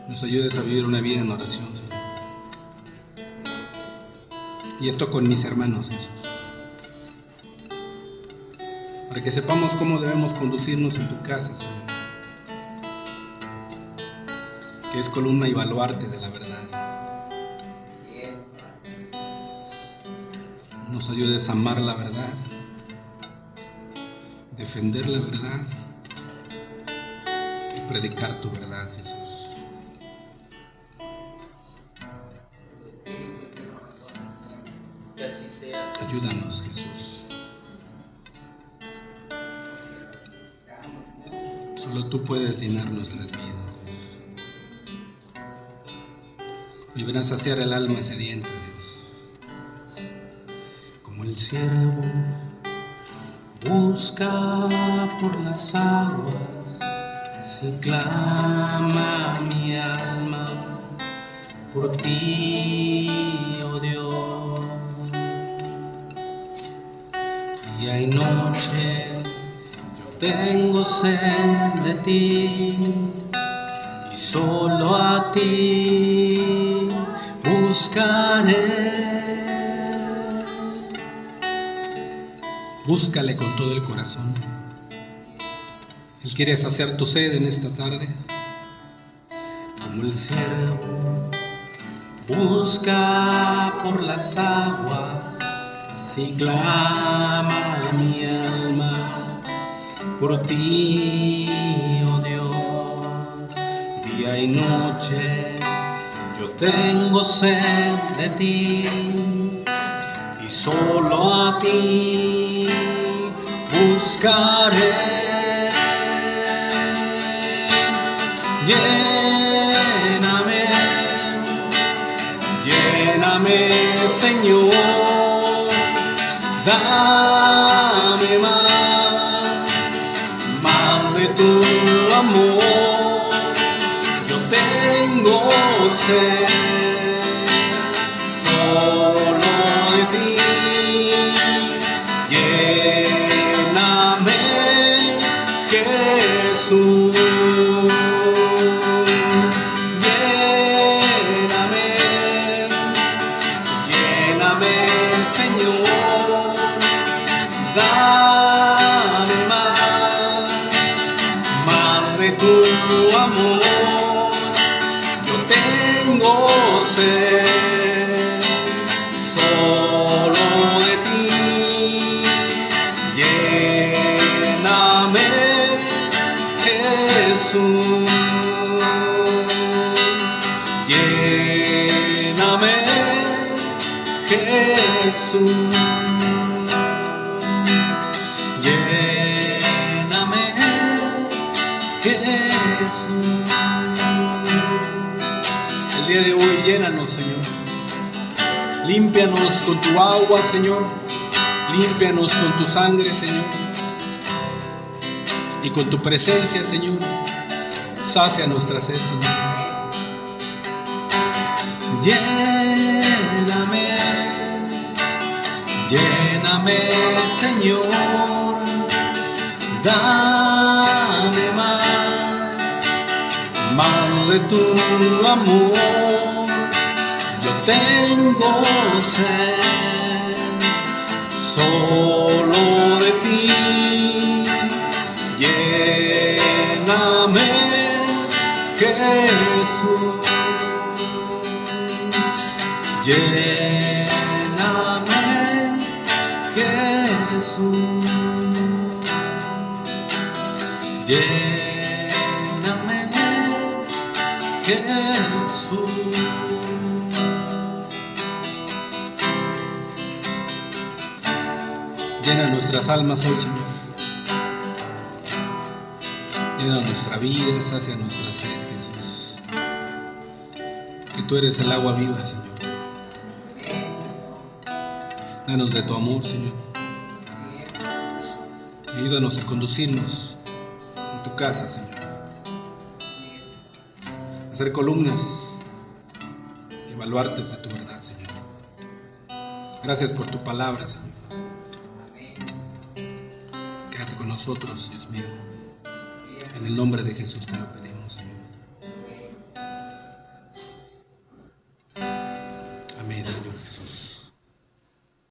Nos ayudes a vivir una vida en oración, Señor. Y esto con mis hermanos, Jesús, para que sepamos cómo debemos conducirnos en tu casa, Señor, que es columna y baluarte de la verdad. Nos ayudes a amar la verdad, defender la verdad y predicar tu verdad, Jesús. Ayúdanos, Jesús. Solo tú puedes llenar nuestras vidas, Dios. Y ven a saciar el alma sedienta, Dios. Como el siervo busca por las aguas, se clama mi alma por ti, oh Dios. Día y noche yo tengo sed de ti, y solo a ti buscaré. Búscale con todo el corazón. Él quiere saciar tu sed en esta tarde. Como el siervo busca por las aguas, así clama mi alma por ti, oh Dios. Día y noche yo tengo sed de ti, y solo a ti buscaré. Lléname, lléname, Señor, dame más de tu amor. Yo tengo sed solo de ti. Lléname, Jesús. Señor, dame más de tu amor. Yo tengo sed solo de ti. Lléname, Jesús. Lléname, Jesús, lléname, Jesús. El día de hoy llénanos, Señor. Límpianos con tu agua, Señor. Límpianos con tu sangre, Señor. Y con tu presencia, Señor, sacia nuestra sed, Señor. Lléname, lléname, Señor, dame más de tu amor. Yo tengo sed solo de ti. Lléname, Jesús. Lléname, Jesús. Lléname, Jesús. Llena nuestras almas hoy, Señor. Llena nuestra vida, sacia nuestra sed, Jesús. Que tú eres el agua viva, Señor. Danos de tu amor, Señor. Ayúdanos a conducirnos en tu casa, Señor. A ser columnas y baluartes de tu verdad, Señor. Gracias por tu palabra, Señor. Quédate con nosotros, Dios mío. En el nombre de Jesús te lo pedimos.